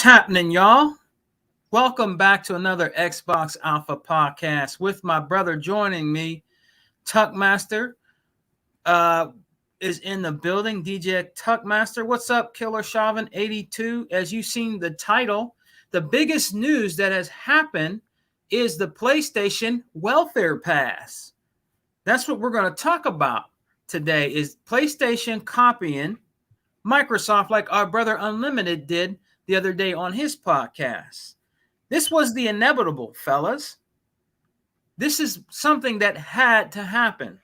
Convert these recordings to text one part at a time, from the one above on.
happening, y'all? Welcome back to another Xbox Alpha podcast with my brother joining me. Tuckmaster is in the building. DJ Tuckmaster, what's up, Killer Chauvin 82? As you've seen the title, the biggest news that has happened is the PlayStation Welfare Pass. That's what we're going to talk about today, is PlayStation copying Microsoft like our brother Unlimited did the other day on his podcast. This was the inevitable, fellas. This is something that had to happen.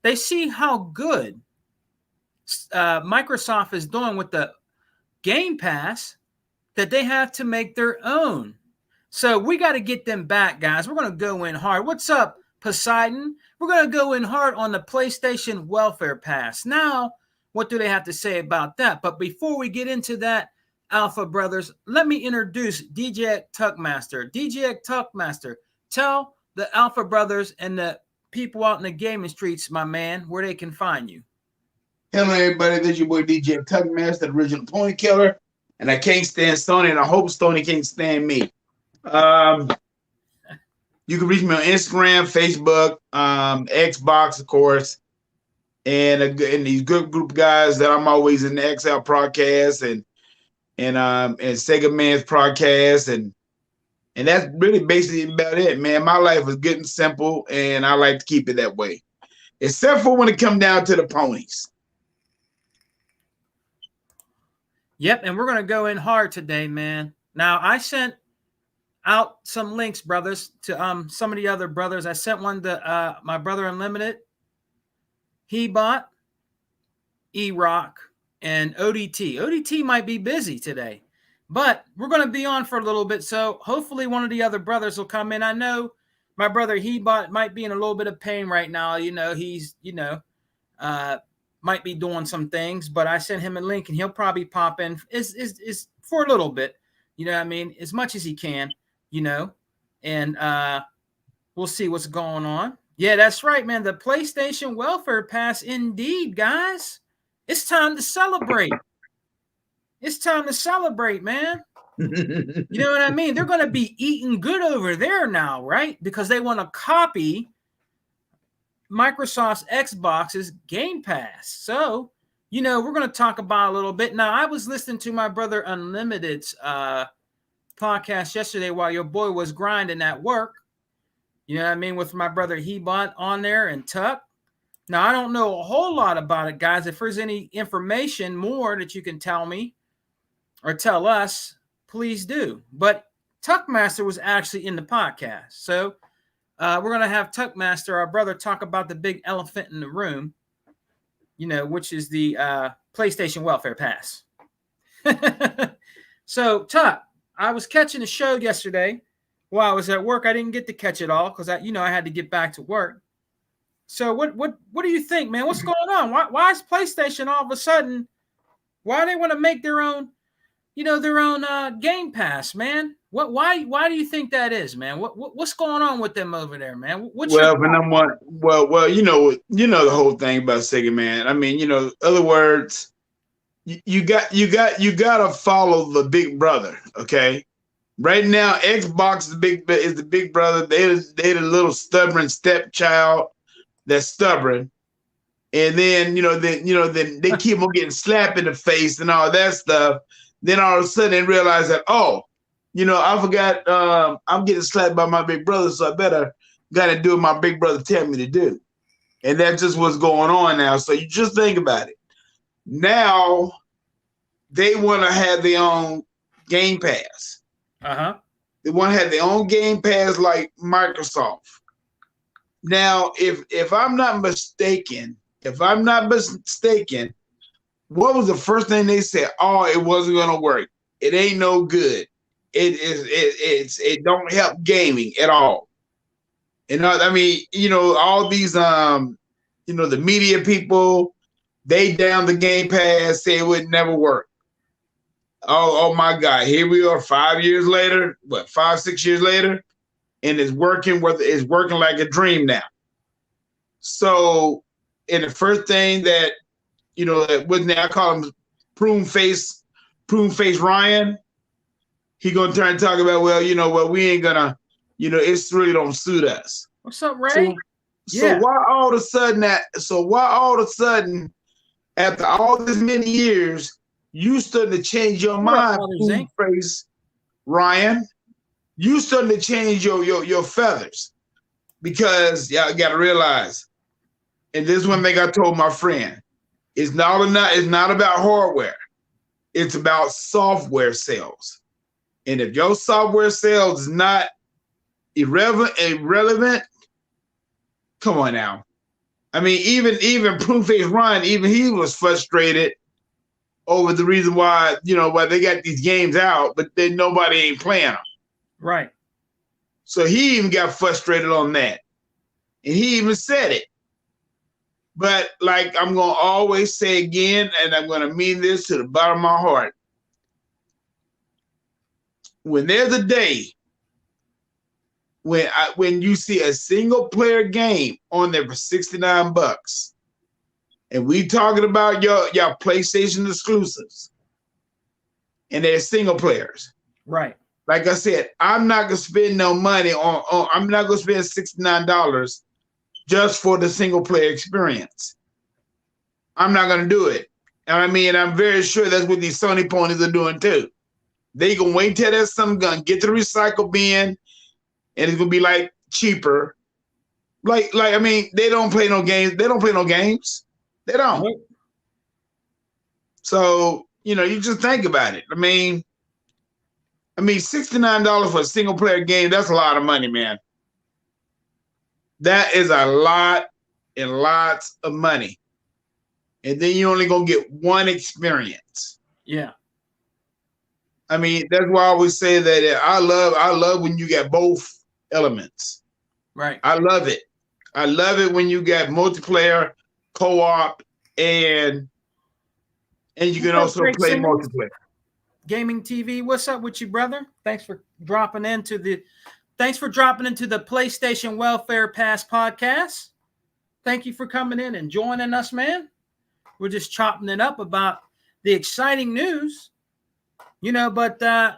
They see how good Microsoft is doing with the Game Pass that they have to make their own. So we got to get them back, guys. We're going to go in hard. What's up, Poseidon? We're going to go in hard on the PlayStation Welfare Pass. Now, what do they have to say about that? But before we get into that, Alpha Brothers, let me introduce DJ Tuckmaster. DJ Tuckmaster, tell the Alpha Brothers and the people out in the gaming streets, my man, where they can find you. Hello, everybody. This is your boy DJ Tuckmaster, the original Pony Killer, and I can't stand Sony, and I hope Sony can't stand me. You can reach me on Instagram, Facebook, Xbox, of course, and these good group of guys that I'm always in the XL podcast and Sega Man's podcast, and that's really basically about it, man. My life is good and simple, and I like to keep it that way, except for when it comes down to the ponies. Yep, and we're going to go in hard today, man. Now, I sent out some links, brothers, to some of the other brothers. I sent one to my brother Unlimited, Hebot, E-Rock, and ODT. ODT might be busy today, but we're going to be on for a little bit, so hopefully one of the other brothers will come in. I know my brother Hebot might be in a little bit of pain right now. He's, might be doing some things, but I sent him a link, and he'll probably pop in is for a little bit, as much as he can, and we'll see what's going on. Yeah, that's right, man. The PlayStation Welfare Pass, indeed, guys. It's time to celebrate. It's time to celebrate, man. You know what I mean? They're going to be eating good over there now, right? Because they want to copy Microsoft's Xbox's Game Pass. So, we're going to talk about a little bit. Now, I was listening to my brother Unlimited's podcast yesterday while your boy was grinding at work. You know what I mean? With my brother Hebot on there and Tuck. Now, I don't know a whole lot about it, guys. If there's any information more that you can tell me or tell us, please do. But Tuckmaster was actually in the podcast. So we're going to have Tuckmaster, our brother, talk about the big elephant in the room, which is the PlayStation Welfare Pass. So, Tuck, I was catching a show yesterday while I was at work. I didn't get to catch it all because I had to get back to work. So what do you think, man? What's going on? Why is PlayStation all of a sudden? Why do they want to make their own Game Pass, man? Why do you think that is, man? What's going on with them over there, man? For number one, you know the whole thing about Sega, man. I mean, other words, you got to follow the big brother, okay? Right now, Xbox is the big brother. They the little stubborn stepchild that's stubborn, and then then they keep on getting slapped in the face and all that stuff. Then all of a sudden they realize that, I forgot I'm getting slapped by my big brother, so I better gotta do what my big brother tell me to do. And that's just what's going on now. So you just think about it. Now they want to have their own Game Pass. They want to have their own Game Pass like Microsoft. Now, if I'm not mistaken, what was the first thing they said? Oh, it wasn't gonna work. It ain't no good. It don't help gaming at all. All these the media people, they down the Game Pass, say it would never work. Oh my God, here we are 5 years later, 6 years later, and it's working like a dream now. So, and the first thing that I call him prune face Ryan. he gonna turn and talk about, well, we ain't gonna, it's really don't suit us. What's up, Ray? So why all of a sudden after all this many years, you starting to change your mind, face, Ryan? You starting to change your feathers, because y'all got to realize, and this is one thing I told my friend: it's not about hardware, it's about software sales. And if your software sales is not irrelevant, come on now. I mean, even Proof-Face Ryan, even he was frustrated over the reason why they got these games out, but then nobody ain't playing them. Right. So he even got frustrated on that, and he even said it. But like I'm gonna always say again, and I'm gonna mean this to the bottom of my heart: when there's a day when you see a single player game on there for $69, and we talking about your PlayStation exclusives, and they're single players, right? Like I said, I'm not gonna spend no money on I'm not gonna spend $69 just for the single player experience. I'm not gonna do it. And I mean, I'm very sure that's what these Sony ponies are doing too. They gonna wait till there's some gun, get to the recycle bin, and it's gonna be like cheaper. Like I mean, they don't play no games. They don't play no games. They don't. Right. So you just think about it. I mean, $69 for a single player game, that's a lot of money, man. That is a lot and lots of money. And then you only gonna get one experience. Yeah. I mean, that's why I always say that I love when you get both elements. Right. I love it. I love it when you get multiplayer, co-op, and you can also play multiplayer. Gaming TV, what's up with you, brother? Thanks for dropping into the PlayStation Welfare Pass podcast. Thank you for coming in and joining us, man. We're just chopping it up about the exciting news, but I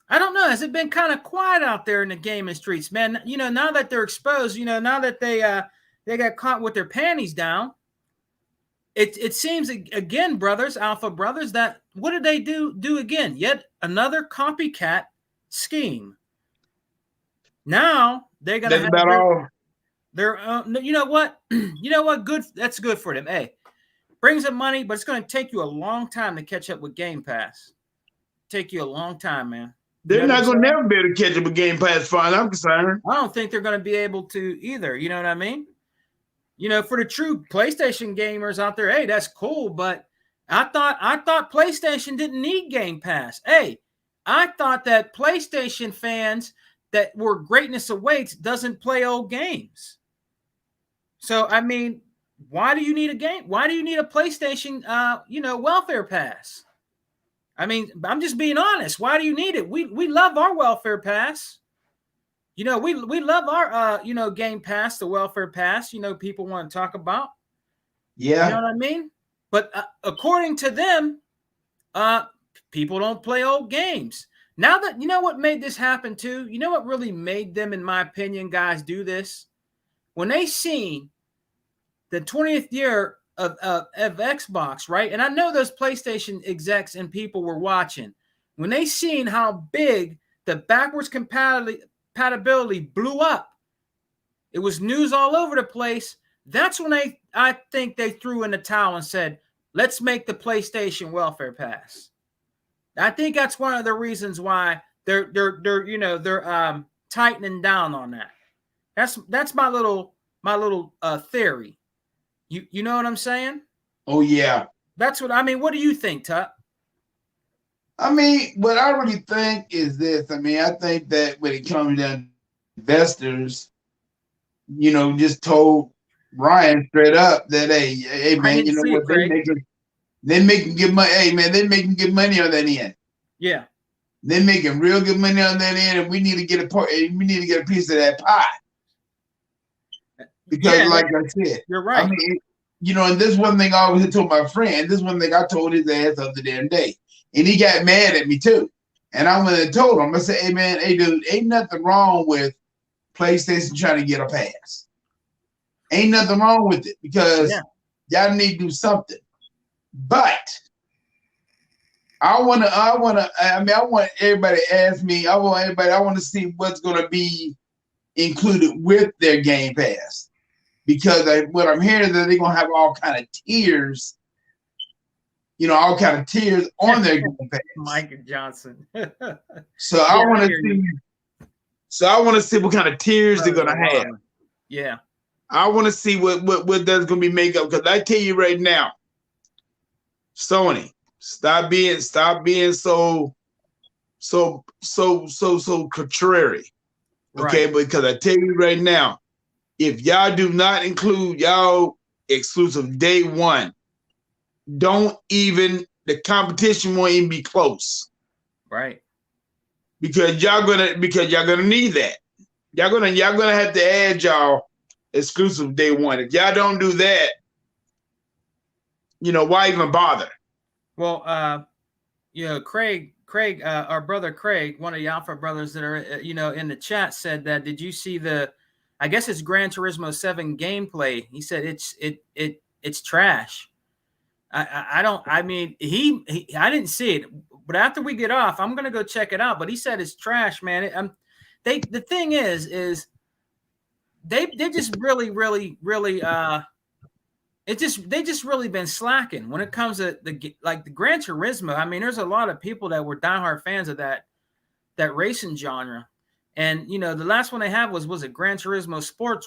don't know. Has it been kind of quiet out there in the gaming streets, man? Now that they're exposed, now that they got caught with their panties down, it seems again, Alpha Brothers, that what did they do again? Yet another copycat scheme. Now they're gonna have about all. You know what? Good. That's good for them. Hey, brings them money, but it's going to take you a long time to catch up with Game Pass. Take you a long time, man. They're not going to never be able to catch up with Game Pass, as far as I'm concerned. I don't think they're going to be able to either. You know what I mean? For the true PlayStation gamers out there, hey, that's cool. But I thought PlayStation didn't need Game Pass. Hey, I thought that PlayStation fans that were greatness awaits doesn't play old games. So I mean, why do you need a game? Why do you need a PlayStation welfare pass? I mean, I'm just being honest. Why do you need it? We love our welfare pass. We love our Game Pass, the welfare pass, people want to talk about. Yeah. You know what I mean? But according to them, people don't play old games. Now that what made this happen too, what really made them, in my opinion, guys, do this? When they seen the 20th year of Xbox, right? And I know those PlayStation execs and people were watching. When they seen how big the backwards compatibility blew up, it was news all over the place. That's when I think they threw in the towel and said, let's make the PlayStation welfare pass. I think that's one of the reasons why they're tightening down on that. That's my little theory. You know what I'm saying? Oh yeah. That's what I mean. What do you think, Tut? I mean, what I really think is this. I mean, I think that when it comes down to investors, just told Ryan straight up that hey man, you know what, they making good money. Hey man, they making good money on that end. Yeah. They're making real good money on that end, and we need to get a part. We need to get a piece of that pie. Because, like I said, you're right. I mean, and this one thing I always told my friend. This one thing I told his ass the other damn day, and he got mad at me too. And I went and told him, I said, hey man, hey dude, ain't nothing wrong with PlayStation trying to get a pass. Ain't nothing wrong with it because y'all need to do something. But I want everybody to ask me, I want to see what's going to be included with their Game Pass. Because what I'm hearing is that they're going to have all kind of tiers, all kind of tiers on their Game Pass. Mike Johnson. So I want to see. So I want to see what kind of tiers they're going to have. Yeah. I want to see what that's going to be made up. Because I tell you right now, Sony, stop being so contrary. Okay, right. Because I tell you right now, if y'all do not include y'all exclusive day one, the competition won't even be close. Right. Because y'all gonna need that. Y'all gonna have to add y'all exclusive day one. If y'all don't do that, why even bother? Well, Craig, our brother Craig, one of the Alpha brothers that are, in the chat said that, did you see I guess it's Gran Turismo 7 gameplay? He said it's trash. I didn't see it, but after we get off, I'm going to go check it out. But he said it's trash, man. The thing is they just really they just really been slacking when it comes to the Gran Turismo. I mean, there's a lot of people that were diehard fans of that racing genre. And, the last one they had was it Gran Turismo Sport,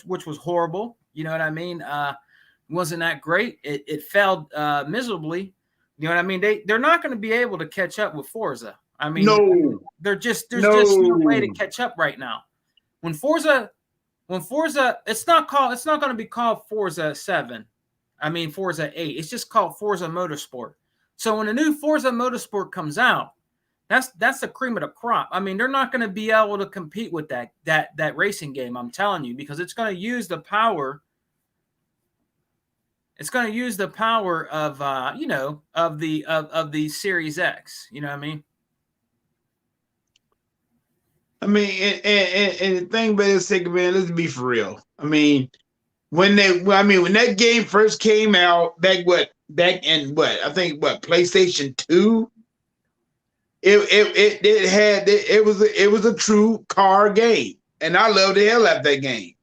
which was horrible. You know what I mean? Wasn't that great. It failed miserably. You know what I mean? They're not going to be able to catch up with Forza. I mean, no. there's just no way to catch up right now. When Forza, it's not going to be called Forza 7. I mean, Forza 8. It's just called Forza Motorsport. So when a new Forza Motorsport comes out, that's the cream of the crop. I mean, they're not going to be able to compete with that racing game, I'm telling you, because it's going to use the power. It's going to use the power of of the Series X. You know what I mean? I mean, and the thing about this, man, let's be for real. I mean, when that game first came out back in PlayStation 2, it was a true car game, and I loved the hell out of that game.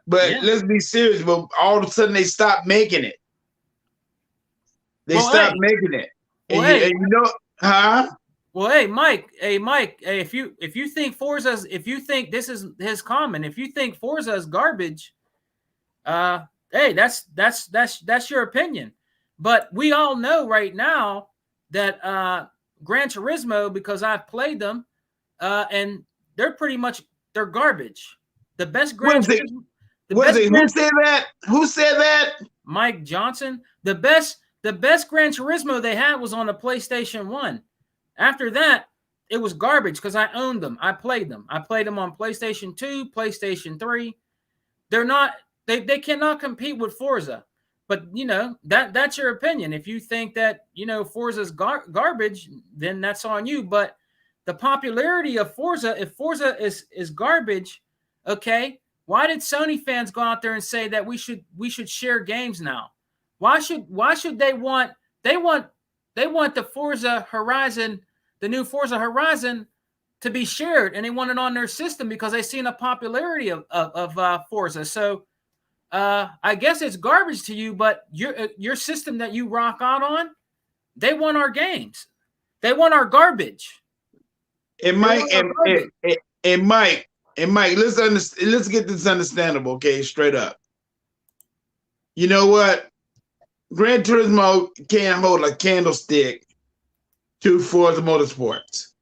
But let's be serious. But all of a sudden, they stopped making it. They stopped making it. And huh? Well, hey, Mike. Hey, if you think this is his comment, if you think Forza is garbage, hey, that's your opinion. But we all know right now that Gran Turismo, because I've played them, and they're garbage. The best Gran Turismo. Who said that? Who said that? Mike Johnson. The best Gran Turismo they had was on the PlayStation 1. After that, it was garbage because I owned them. I played them. I played them on PlayStation 2, PlayStation 3. They cannot compete with Forza. But, that's your opinion. If you think that, Forza's garbage, then that's on you. But the popularity of Forza, if Forza is garbage, okay, why did Sony fans go out there and say that we should share games now? Why should they want the Forza Horizon, the new Forza Horizon, to be shared, and they want it on their system because they've seen the popularity of Forza. So I guess it's garbage to you, but your system that you rock out on, they want our games. They want our garbage. And Mike, let's get this understandable, okay? Straight up. You know what? Gran Turismo can't hold a candlestick to Forza Motorsports.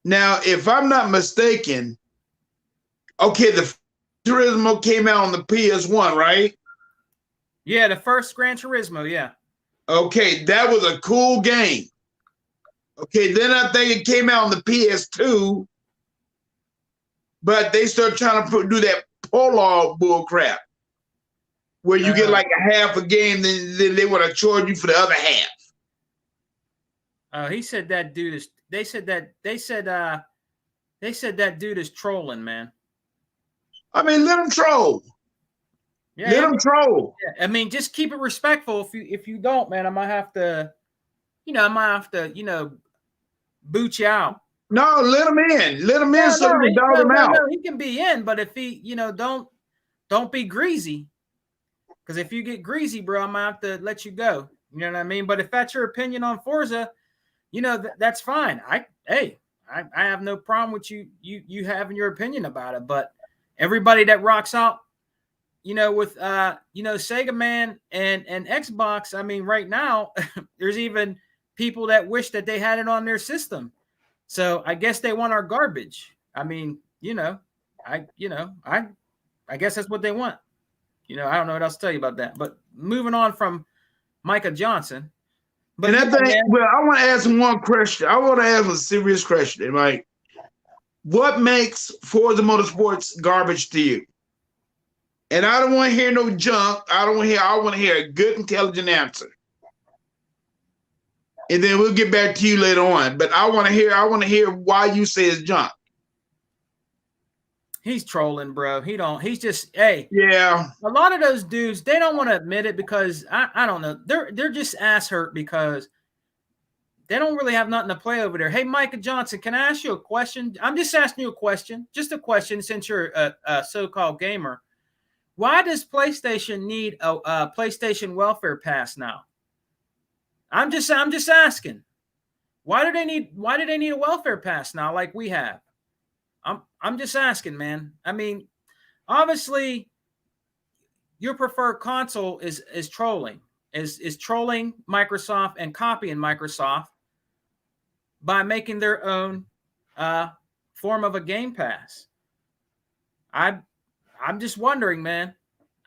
Now, if I'm not mistaken, okay, the Turismo came out on the PS1, right? Yeah, the first Gran Turismo, yeah. Okay, that was a cool game. Okay, then I think it came out on the PS2, but they started trying to do that Polar bull crap, where you get like a half a game, then they want to charge you for the other half. He said that dude they said that dude is trolling, man. I mean, let him troll. Yeah, Let him troll. yeah. I mean, just keep it respectful. If you don't, man, I might have to, boot you out. No, let him in. Let him in No, so you can dog him out. he can be in, but if he, don't be greasy. Because if you get greasy, bro, I might have to let you go. You know what I mean? But if that's your opinion on Forza, that's fine. I have no problem with you having your opinion about it. But everybody that rocks out, with Sega Man and Xbox, I mean, right now, there's even people that wish that they had it on their system. So I guess they want our garbage. I mean, I guess that's what they want. I don't know what else to tell you about that. But moving on from Micah Johnson. But and I think, well, I want to ask him one question. I want to ask a serious question. Like, what makes Forza Motorsports garbage to you? And I don't want to hear no junk. I want to hear a good, intelligent answer. And then we'll get back to you later on. But I want to hear why you say it's junk. He's trolling, bro. He's just, hey. Yeah. A lot of those dudes, they don't want to admit it because I don't know. They're just ass hurt because they don't really have nothing to play over there. Hey, Micah Johnson, can I ask you a question? I'm just asking you a question. Just a question since you're a so-called gamer. Why does PlayStation need a PlayStation welfare pass now? I'm just asking. Why do they need a welfare pass now like we have? I'm just asking, man. I mean, obviously your preferred console is trolling. Is trolling Microsoft and copying Microsoft by making their own form of a Game Pass. I'm just wondering, man.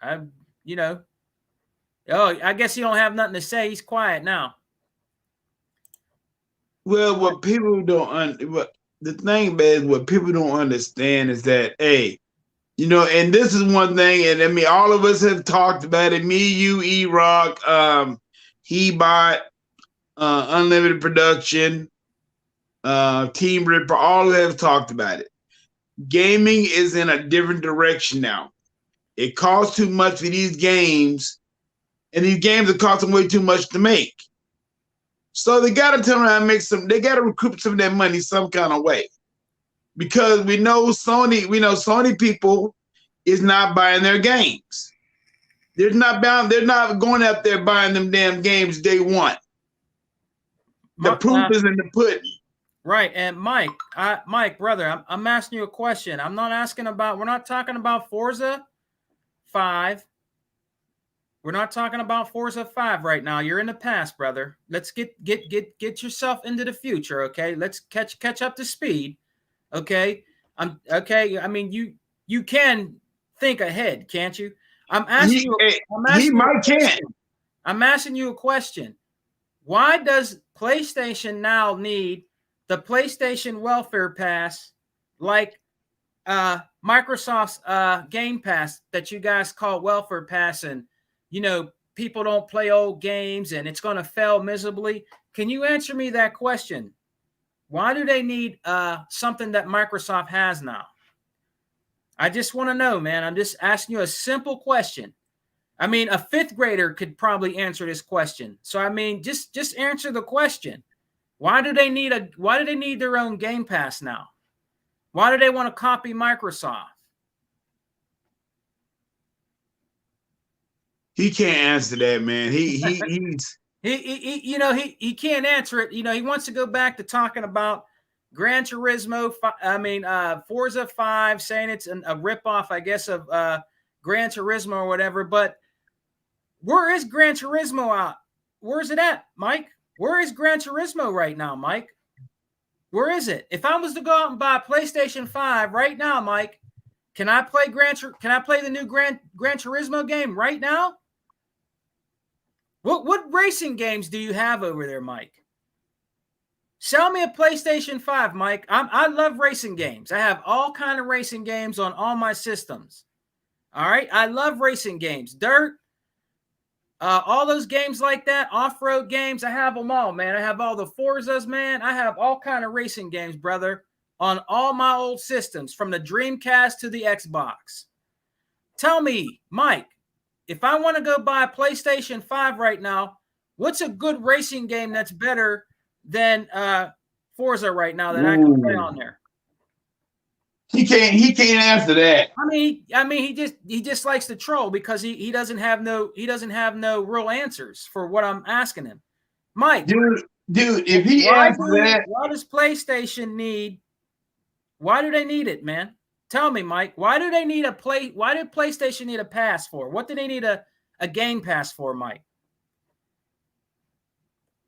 I guess he don't have nothing to say. He's quiet now. Well, what people don't the thing is, what people don't understand is that, hey, and this is one thing, and I mean, all of us have talked about it. Me, you, E-Rock, Hebot, Unlimited Production, Team Ripper, all have talked about it. Gaming is in a different direction now. It costs too much for these games, and these games are costing way too much to make. So they got to turn around and they got to recoup some of that money some kind of way. Because we know Sony people is not buying their games. They're not going out there buying them damn games day one. The proof is in the pudding. Right. And Mike, brother, I'm asking you a question. we're not talking about Forza 5. We're not talking about Forza 5 right now. You're in the past, brother. Let's get yourself into the future, okay? Let's catch up to speed. Okay? Okay. I mean, you can think ahead, can't you? I'm asking you a question. Why does PlayStation now need the PlayStation welfare pass like Microsoft's Game Pass that you guys call welfare pass, and people don't play old games and it's going to fail miserably? Can you answer me that question? Why do they need something that Microsoft has now? I just want to know, man. I'm just asking you a simple question. I mean, a fifth grader could probably answer this question. So I mean, just answer the question. Why do they need their own Game Pass now? Why do they want to copy Microsoft? He can't answer that, man. He can't answer it. He wants to go back to talking about Gran Turismo. Forza 5, saying it's a ripoff, I guess, of Gran Turismo or whatever. But where is Gran Turismo out? Where is it at, Mike? Where is Gran Turismo right now, Mike? Where is it? If I was to go out and buy a PlayStation 5 right now, Mike, can I play the new Gran Turismo game right now? What racing games do you have over there, Mike? Sell me a PlayStation 5, Mike. I love racing games. I have all kind of racing games on all my systems. All right? I love racing games. Dirt, All those games like that, off-road games, I have them all, man. I have all the Forzas, man. I have all kind of racing games, brother, on all my old systems, from the Dreamcast to the Xbox. Tell me, Mike, if I want to go buy a PlayStation 5 right now, what's a good racing game that's better than Forza right now that I can play on there? He can't answer that. I mean, he just likes to troll because he doesn't have no real answers for what I'm asking him. Mike, dude, if he answers that, why does PlayStation need? Why do they need it, man? Tell me, Mike. Why do they need why did PlayStation need a pass for? What do they need a game pass for, Mike?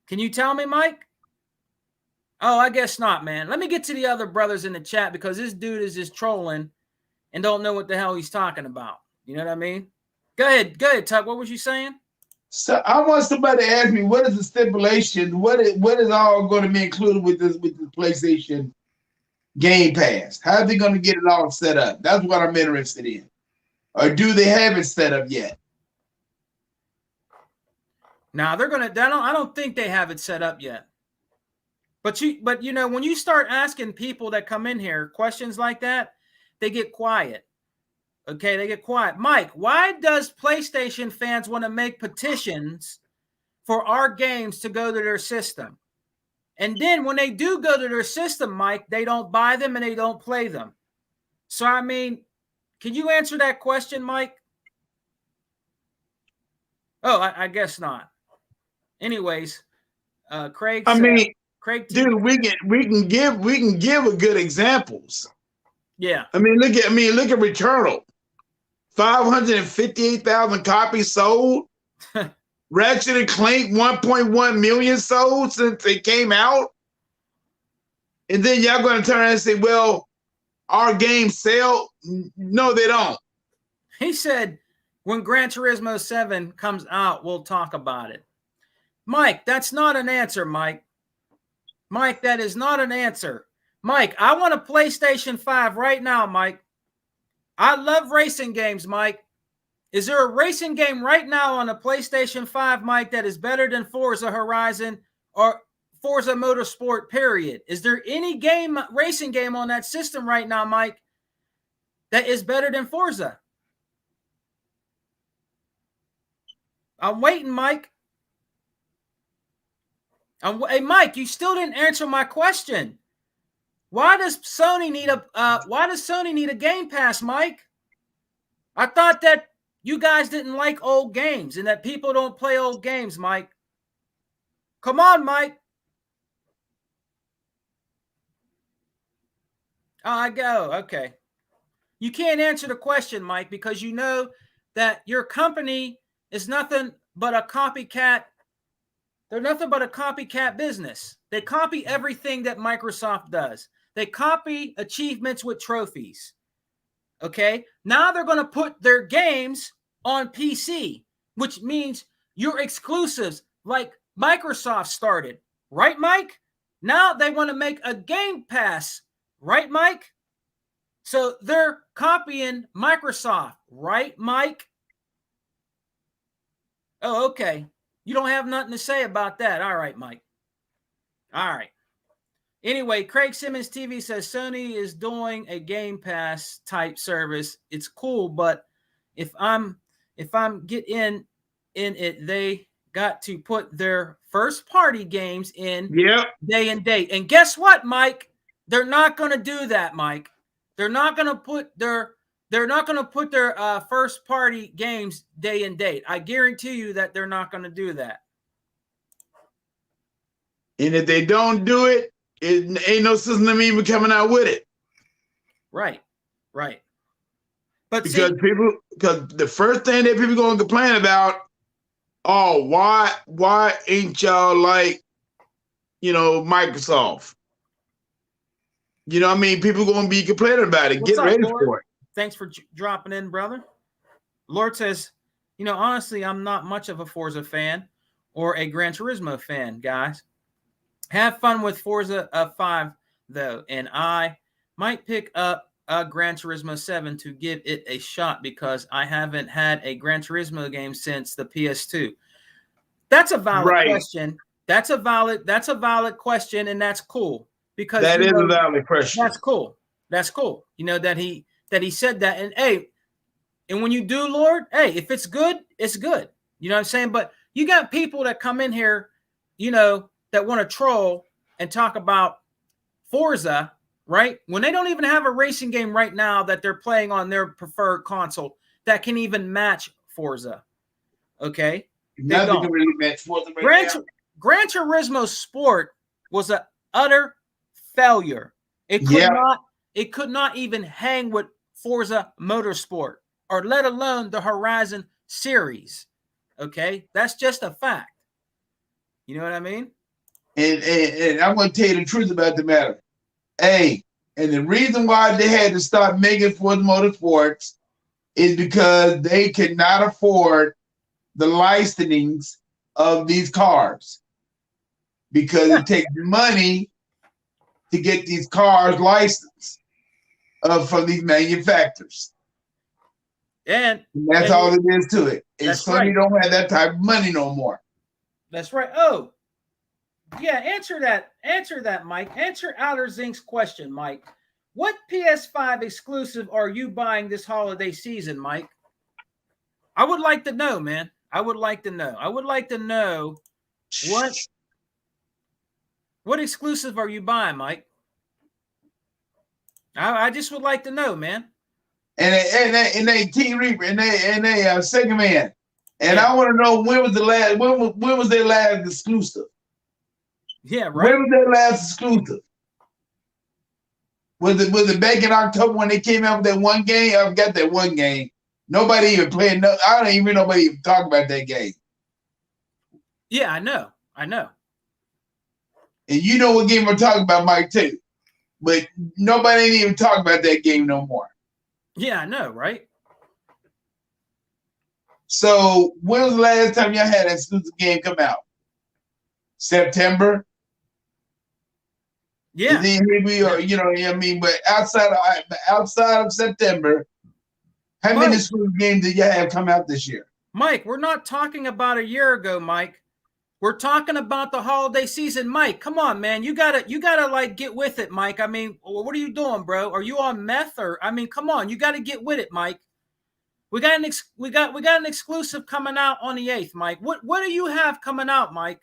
Can you tell me, Mike? Oh, I guess not, man. Let me get to the other brothers in the chat because this dude is just trolling and don't know what the hell he's talking about. You know what I mean? Go ahead, Tuck. What was you saying? So I want somebody to ask me what is the stipulation? What is all going to be included with the PlayStation Game Pass? How are they going to get it all set up? That's what I'm interested in. Or do they have it set up yet? Now they're gonna. I don't think they have it set up yet. But you know, when you start asking people that come in here questions like that, they get quiet. Okay, they get quiet. Mike, why does PlayStation fans want to make petitions for our games to go to their system? And then when they do go to their system, Mike, they don't buy them and they don't play them. So, I mean, can you answer that question, Mike? Oh, I guess not. Anyways, Craig. Craig, dude, we can give a good examples. Yeah. I mean, look at Returnal. 558,000 copies sold. Ratchet and Clank 1.1 million sold since they came out. And then y'all going to turn around and say, well, our games sell? No, they don't. He said, when Gran Turismo 7 comes out, we'll talk about it. Mike, that's not an answer, Mike. Mike, that is not an answer. Mike, I want a PlayStation 5 right now, Mike. I love racing games, Mike. Is there a racing game right now on a PlayStation 5, Mike, that is better than Forza Horizon or Forza Motorsport, period? Is there any racing game on that system right now, Mike, that is better than Forza? I'm waiting, Mike. Hey, Mike, you still didn't answer my question. Why does Sony need a Game Pass, Mike? I thought that you guys didn't like old games and that people don't play old games, Mike. Come on, Mike. Oh, I go. Okay. You can't answer the question, Mike, because you know that your company is nothing but a copycat. They're nothing but a copycat business. They copy everything that Microsoft does. They copy achievements with trophies. Okay? Now they're going to put their games on PC, which means your exclusives like Microsoft started. Right, Mike? Now they want to make a Game Pass. Right, Mike? So they're copying Microsoft. Right, Mike? Oh, okay. You don't have nothing to say about that. All right, Mike. All right. Anyway, Craig Simmons TV says Sony is doing a Game Pass type service. It's cool, but if I'm getting in it, they got to put their first party games in day and date. And guess what, Mike? They're not going to do that, Mike. They're not going to put their first party games day and date. I guarantee you that they're not going to do that. And if they don't do it, it ain't no system even coming out with it. Right. But because the first thing that people gonna complain about, oh, why ain't y'all like, Microsoft? You know what I mean? People gonna be complaining about it. Get ready for it. Thanks for dropping in, brother. Lord says, honestly, I'm not much of a Forza fan or a Gran Turismo fan, guys. Have fun with Forza 5, though, and I might pick up Gran Turismo 7 to give it a shot because I haven't had a Gran Turismo game since the PS2. That's a valid question. That's a valid question, and that's cool because that is a valid question. That's cool. That's cool. You know that he said that, and hey, and when you do, Lord, hey, if it's good, it's good. You know what I'm saying? But you got people that come in here, you know, that want to troll and talk about Forza, right? When they don't even have a racing game right now that they're playing on their preferred console that can even match Forza. Okay? Nothing can really match Forza right now. Gran Turismo Sport was an utter failure. It could not even hang with Forza Motorsport, or let alone the Horizon series. Okay? That's just a fact. You know what I mean? And I'm going to tell you the truth about the matter. Hey, and the reason why they had to start making Forza Motorsports is because they could not afford the licensings of these cars. Because it takes money to get these cars licensed from these manufacturers. And that's all it is to it. And Sony don't have that type of money no more. That's right. Oh, yeah, answer that, Mike. Answer Outer Zink's question, Mike. What PS5 exclusive are you buying this holiday season, Mike? I would like to know, man. I would like to know what exclusive are you buying, Mike? I just would like to know, man. And they T Reaper and they Second Man. And I want to know when was their last exclusive? Yeah, right. When was their last exclusive? Was it back in October when they came out with that one game? I've got that one game. Nobody even playing. I don't even nobody even talk about that game. Yeah, I know. And you know what game we're talking about, Mike, too. But nobody ain't even talking about that game no more. Yeah, I know, right? So when was the last time y'all had an exclusive game come out? September? Yeah. And then here we are, you know what I mean? But outside of September, how many exclusive games did y'all have come out this year? Mike, we're not talking about a year ago, Mike. We're talking about the holiday season. Mike, come on, man. You gotta like get with it, Mike. I mean, what are you doing, bro? Are you on meth come on, you gotta get with it, Mike. We got an exclusive coming out on the 8th, Mike. What do you have coming out, Mike?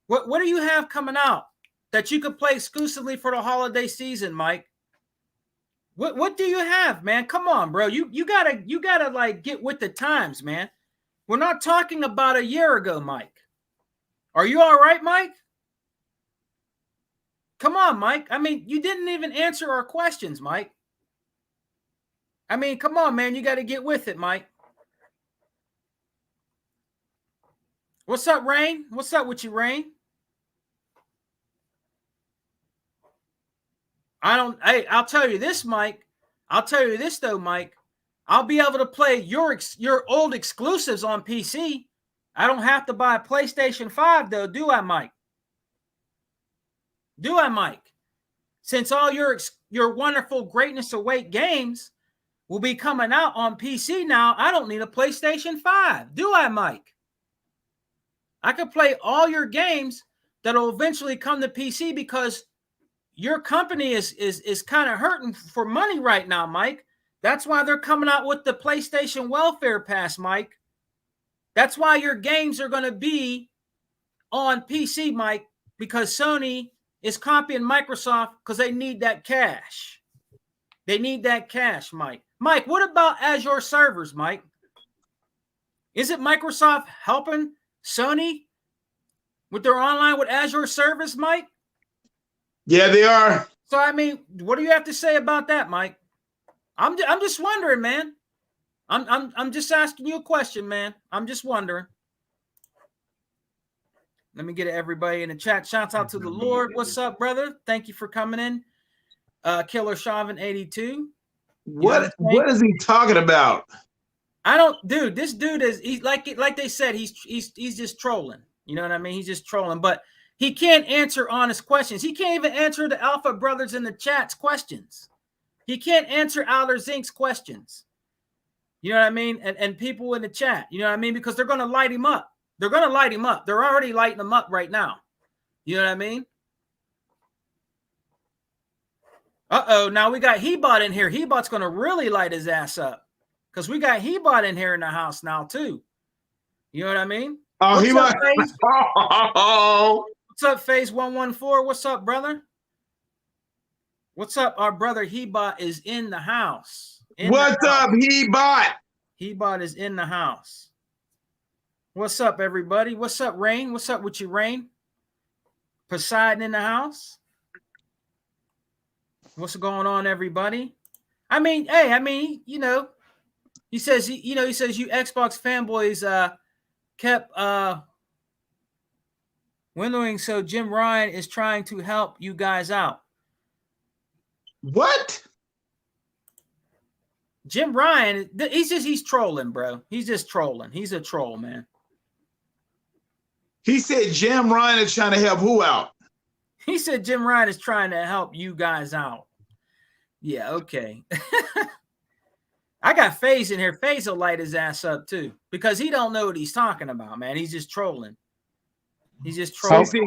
What do you have coming out that you could play exclusively for the holiday season, Mike? What do you have, man? Come on, bro. You gotta like get with the times, man. We're not talking about a year ago, Mike. Are you all right, Mike? Come on, Mike. I mean, you didn't even answer our questions, Mike. I mean, come on, man. You got to get with it, Mike. What's up, Rain? What's up with you, Rain? Hey, I'll tell you this, Mike. I'll tell you this, though, Mike. I'll be able to play your old exclusives on PC. I don't have to buy a PlayStation 5, though, do I, Mike? Do I, Mike? Since all your wonderful Greatness Await games will be coming out on PC now, I don't need a PlayStation 5. Do I, Mike? I could play all your games that will eventually come to PC because your company is kind of hurting for money right now, Mike. That's why they're coming out with the PlayStation Welfare Pass, Mike. That's why your games are going to be on PC, Mike, because Sony is copying Microsoft because they need that cash. They need that cash, Mike. Mike, what about Azure servers, Mike? Is it Microsoft helping Sony with their online with Azure service, Mike? Yeah, they are. So, I mean, what do you have to say about that, Mike? I'm just wondering, man. I'm just asking you a question, man. I'm just wondering. Let me get everybody in the chat. Shouts out to the Lord. What's up, brother? Thank you for coming in. Killer Chauvin 82. What is he talking about? Dude, this dude he's like they said, he's just trolling. You know what I mean? He's just trolling, but he can't answer honest questions. He can't even answer the Alpha Brothers in the chat's questions. He can't answer Aller Zink's questions. You know what I mean? And people in the chat, you know what I mean? Because they're going to light him up. They're going to light him up. They're already lighting him up right now. You know what I mean? Uh-oh, now we got Hebot in here. Hebot's going to really light his ass up because we got Hebot in here in the house now too. You know what I mean? Oh, What's he up, might. FaZe? Oh, What's up, FaZe 114? What's up, brother? What's up? Our brother Hebot is in the house. what's up, Hebot? Hebot is in the house. What's up, everybody? What's up, Rain? What's up with you, Rain? Poseidon in the house. What's going on, everybody? I mean, hey, you know, he says you Xbox fanboys kept windowing, so Jim Ryan is trying to help you guys out. What? Jim Ryan, he's trolling, bro. He's just trolling. He's a troll, man. He said Jim Ryan is trying to help who out? He said Jim Ryan is trying to help you guys out. Yeah, okay. I got FaZe in here. FaZe will light his ass up too because he don't know what he's talking about, man. He's just trolling. He's just trolling. Don't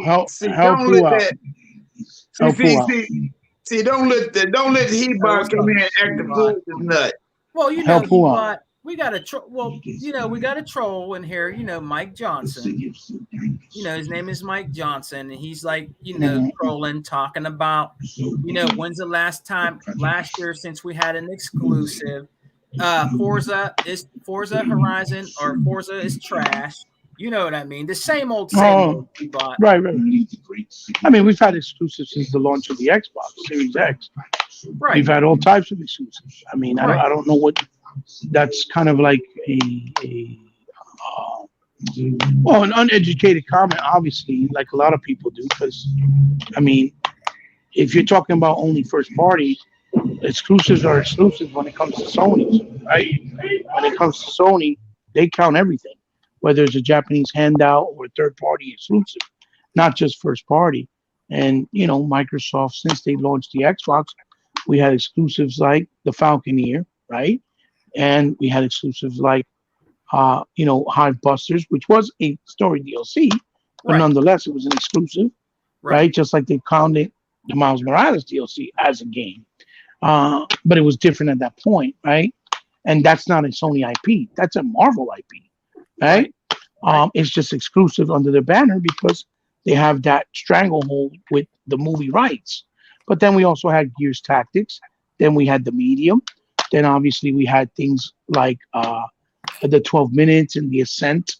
let that. Don't let Hebot come in and act the fool this nut. Well, you know, Hebot. We got a troll in here. You know, Mike Johnson. You know, his name is Mike Johnson, and he's like, you know, trolling, talking about, you know, when's the last year since we had an exclusive. Forza Horizon or Forza is trash. You know what I mean? The same old Hebot. Right. I mean, we've had exclusives since the launch of the Xbox Series X. Right. We've had all types of exclusives. I mean, I don't know what. That's kind of like an uneducated comment, obviously, like a lot of people do. Because, I mean, if you're talking about only first party, exclusives are exclusives when it comes to Sony, right? When it comes to Sony, they count everything, whether it's a Japanese handout or a third party exclusive, not just first party. And, you know, Microsoft, since they launched the Xbox, we had exclusives like the Falconeer, right? And we had exclusives like, you know, Hive Busters, which was a story DLC, but nonetheless, it was an exclusive, right? Just like they counted the Miles Morales DLC as a game. But it was different at that point, right? And that's not a Sony IP. That's a Marvel IP, right? It's just exclusive under their banner because they have that stranglehold with the movie rights. But then we also had Gears Tactics. Then we had the Medium. Then obviously we had things like the 12 Minutes and the Ascent.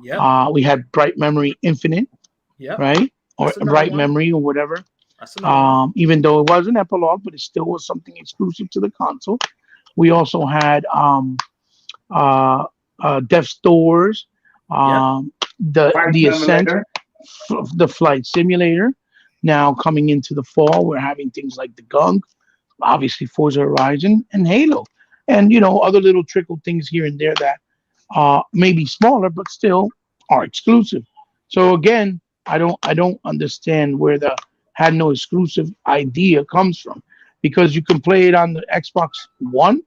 Yep. We had Bright Memory Infinite, right? Or Bright Memory or whatever. Even though it was an epilogue, but it still was something exclusive to the console. We also had Death's Doors, the Ascent, the Flight Simulator. Now coming into the fall, we're having things like the Gunk, obviously Forza Horizon and Halo, and you know other little trickle things here and there that may be smaller but still are exclusive. So again, I don't understand where the had no exclusive idea comes from, because you can play it on the Xbox One,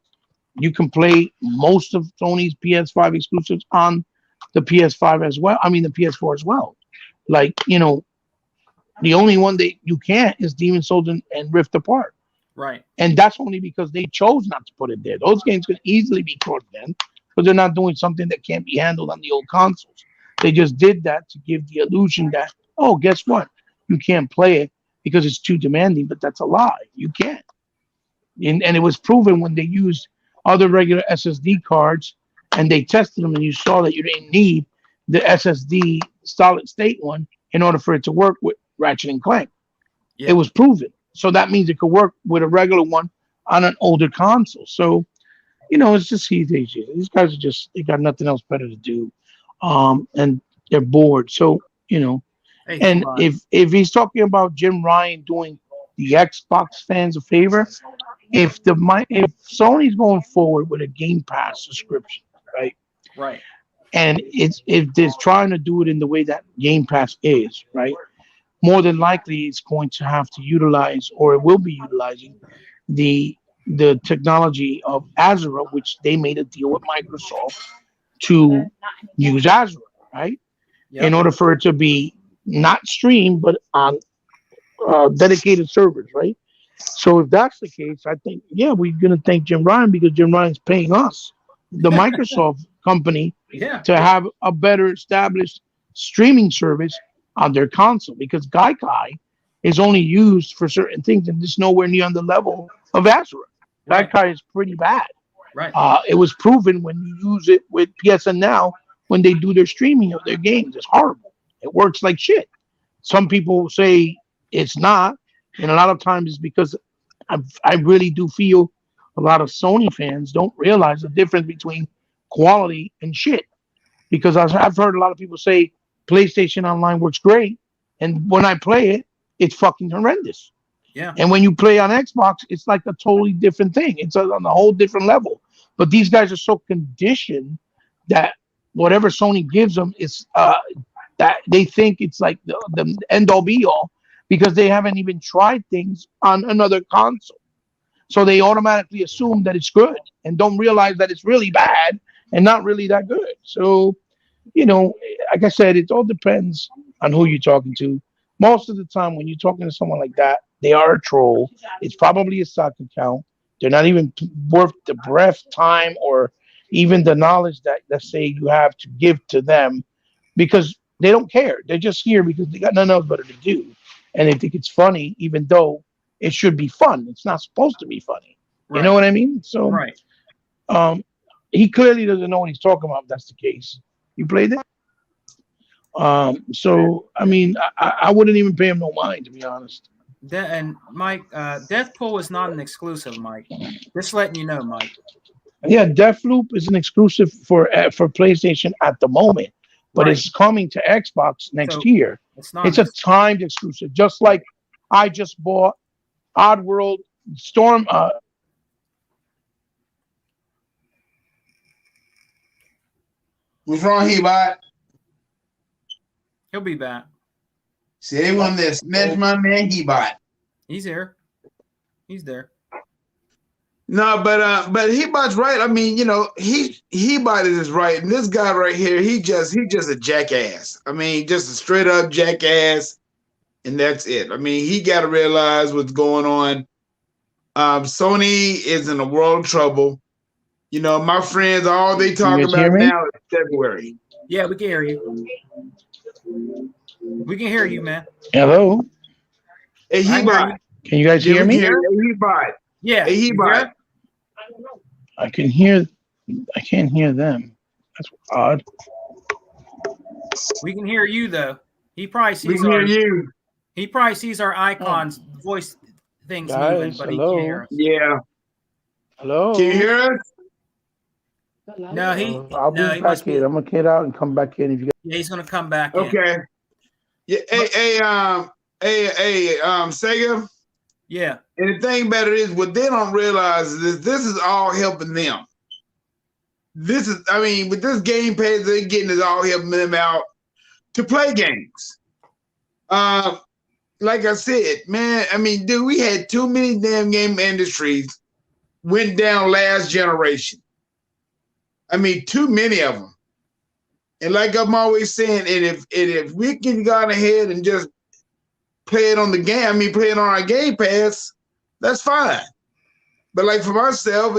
you can play most of Sony's PS5 exclusives on the PS5 as well. I mean the PS4 as well. Like, you know, the only one that you can't is Demon's Souls and Rift Apart. Right. And that's only because they chose not to put it there. Those games could easily be crossed then, but they're not doing something that can't be handled on the old consoles. They just did that to give the illusion that, oh, guess what? You can't play it because it's too demanding, but that's a lie. You can't. And it was proven when they used other regular SSD cards and they tested them and you saw that you didn't need the SSD solid state one in order for it to work with Ratchet and Clank. Yeah. It was proven. So that means it could work with a regular one on an older console. So, you know, it's just these guys are just, they got nothing else better to do. And they're bored. So, you know, and if he's talking about Jim Ryan doing the Xbox fans a favor, if Sony's going forward with a Game Pass subscription, right, and if they're trying to do it in the way that Game Pass is, right, more than likely it's going to have to utilize, or it will be utilizing, the the technology of Azure, which they made a deal with Microsoft to use Azure, right? In Yep. order for it to be not streamed, but on dedicated servers, right? So if that's the case, I think, yeah, we're going to thank Jim Ryan because Jim Ryan's paying us, the Microsoft company, Yeah. to have a better established streaming service on their console because Gaikai is only used for certain things and it's nowhere near on the level of Azure. Right. Gaikai is pretty bad. Right. It was proven when you use it with PSN Now when they do their streaming of their games. It's horrible. It works like shit. Some people say it's not, and a lot of times it's because I really do feel a lot of Sony fans don't realize the difference between quality and shit. Because I've heard a lot of people say PlayStation Online works great, and when I play it, it's fucking horrendous. Yeah. And when you play on Xbox, it's like a totally different thing. It's on a whole different level. But these guys are so conditioned that whatever Sony gives them is that they think it's like the end all be all because they haven't even tried things on another console. So they automatically assume that it's good and don't realize that it's really bad and not really that good. So, like I said, it all depends on who you're talking to. Most of the time, when you're talking to someone like that, they are a troll. It's probably a stock account. They're not even worth the breath, time, or even the knowledge that, let's say, you have to give to them because they don't care. They're just here because they got nothing else better to do. And they think it's funny, even though it should be fun. It's not supposed to be funny. You know Right. what I mean? So Right. um, he clearly doesn't know what he's talking about if that's the case. You played it? So I mean, I wouldn't even pay him no mind to be honest. And Mike, Deathpool is not an exclusive, Mike. Just letting you know, Mike. Yeah, Deathloop is an exclusive for PlayStation at the moment, but Right. it's coming to Xbox next So year. it's not It's an a timed exclusive, just right. like I just bought Oddworld Storm. What's wrong, Hebot? He'll be back. See, they want to snatch my man Hebot. He's here. He's there. No, but Hebot's right. I mean, Hebot is right, and this guy right here, he just a jackass. I mean, just a straight up jackass, and that's it. I mean, he got to realize what's going on. Sony is in a world of trouble. My friends, all they talk You guys hear about me? now is February. Yeah, we can hear you. We can hear you, man. Hello, Hey, I hear Hebot. you. can you guys Yeah, hear we can me? hear you. Hey, Hebot. Yeah. Hey, You Hebot. hear? I can hear. I can't hear them. That's odd. We can hear you though. He probably We sees can hear our you. he probably sees our icons, voice things moving, Guys, but he can't hello, hear us. Yeah. hello. Can you hear us? No, I'll be he back must be. in. I'm gonna get out and come back in. If you Yeah, he's gonna come back in. Okay. Yeah. Sega. Yeah. And the thing about it is, what they don't realize is this is all helping them. With this Game Pass they're getting is all helping them out to play games. Like I said, man, dude, we had too many damn game industries went down last generation. Too many of them. And like I'm always saying, and if we can go on ahead and just play it on the game, play it on our Game Pass, that's fine. But like for myself,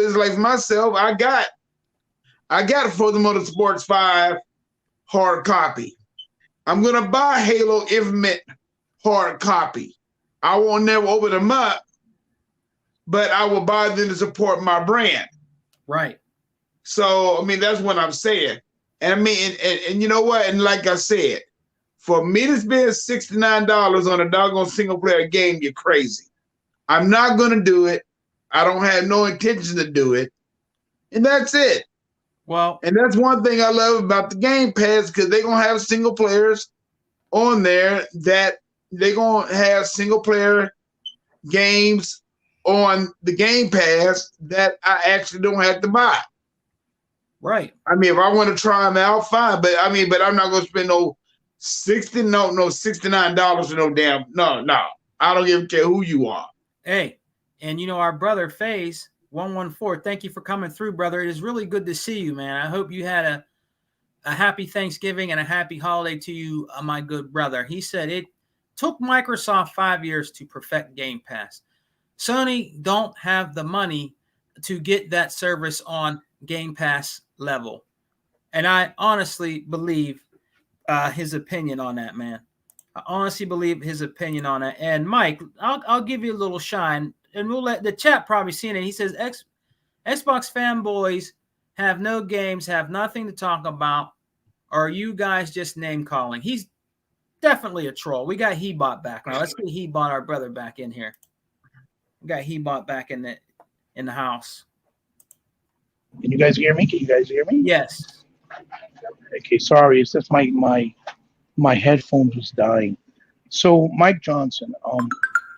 I got Forza Motorsports 5 hard copy. I'm gonna buy Halo Infinite hard copy. I won't never open them up, but I will buy them to support my brand. Right. So that's what I'm saying. And and you know what? And like I said, for me to spend $69 on a doggone single player game, you're crazy. I'm not gonna do it. I don't have no intention to do it. And that's it. Well, And that's one thing I love about the Game Pass, because they're gonna have single players on there that they're gonna have single player games on the Game Pass that I actually don't have to buy. right. If I want to try them out, fine. But I'm not gonna spend $69 for no damn no. I don't even care who you are. Hey, and our brother FaZe, 114. Thank you for coming through, brother. It is really good to see you, man. I hope you had a happy Thanksgiving and a happy holiday to you, my good brother. He said it took Microsoft 5 years to perfect Game Pass. Sony don't have the money to get that service on Game Pass level. And I honestly believe his opinion on that, man. I honestly believe his opinion on it. And Mike, I'll give you a little shine, and we'll let the chat probably see it. He says Xbox fanboys have no games, have nothing to talk about. Or are you guys just name calling? He's definitely a troll. We got Hebot back now. Let's get Hebot, our brother, back in here. We got Hebot back in the house. Can you guys hear me? Yes. Okay, sorry. It's just my headphones was dying. So Mike Johnson,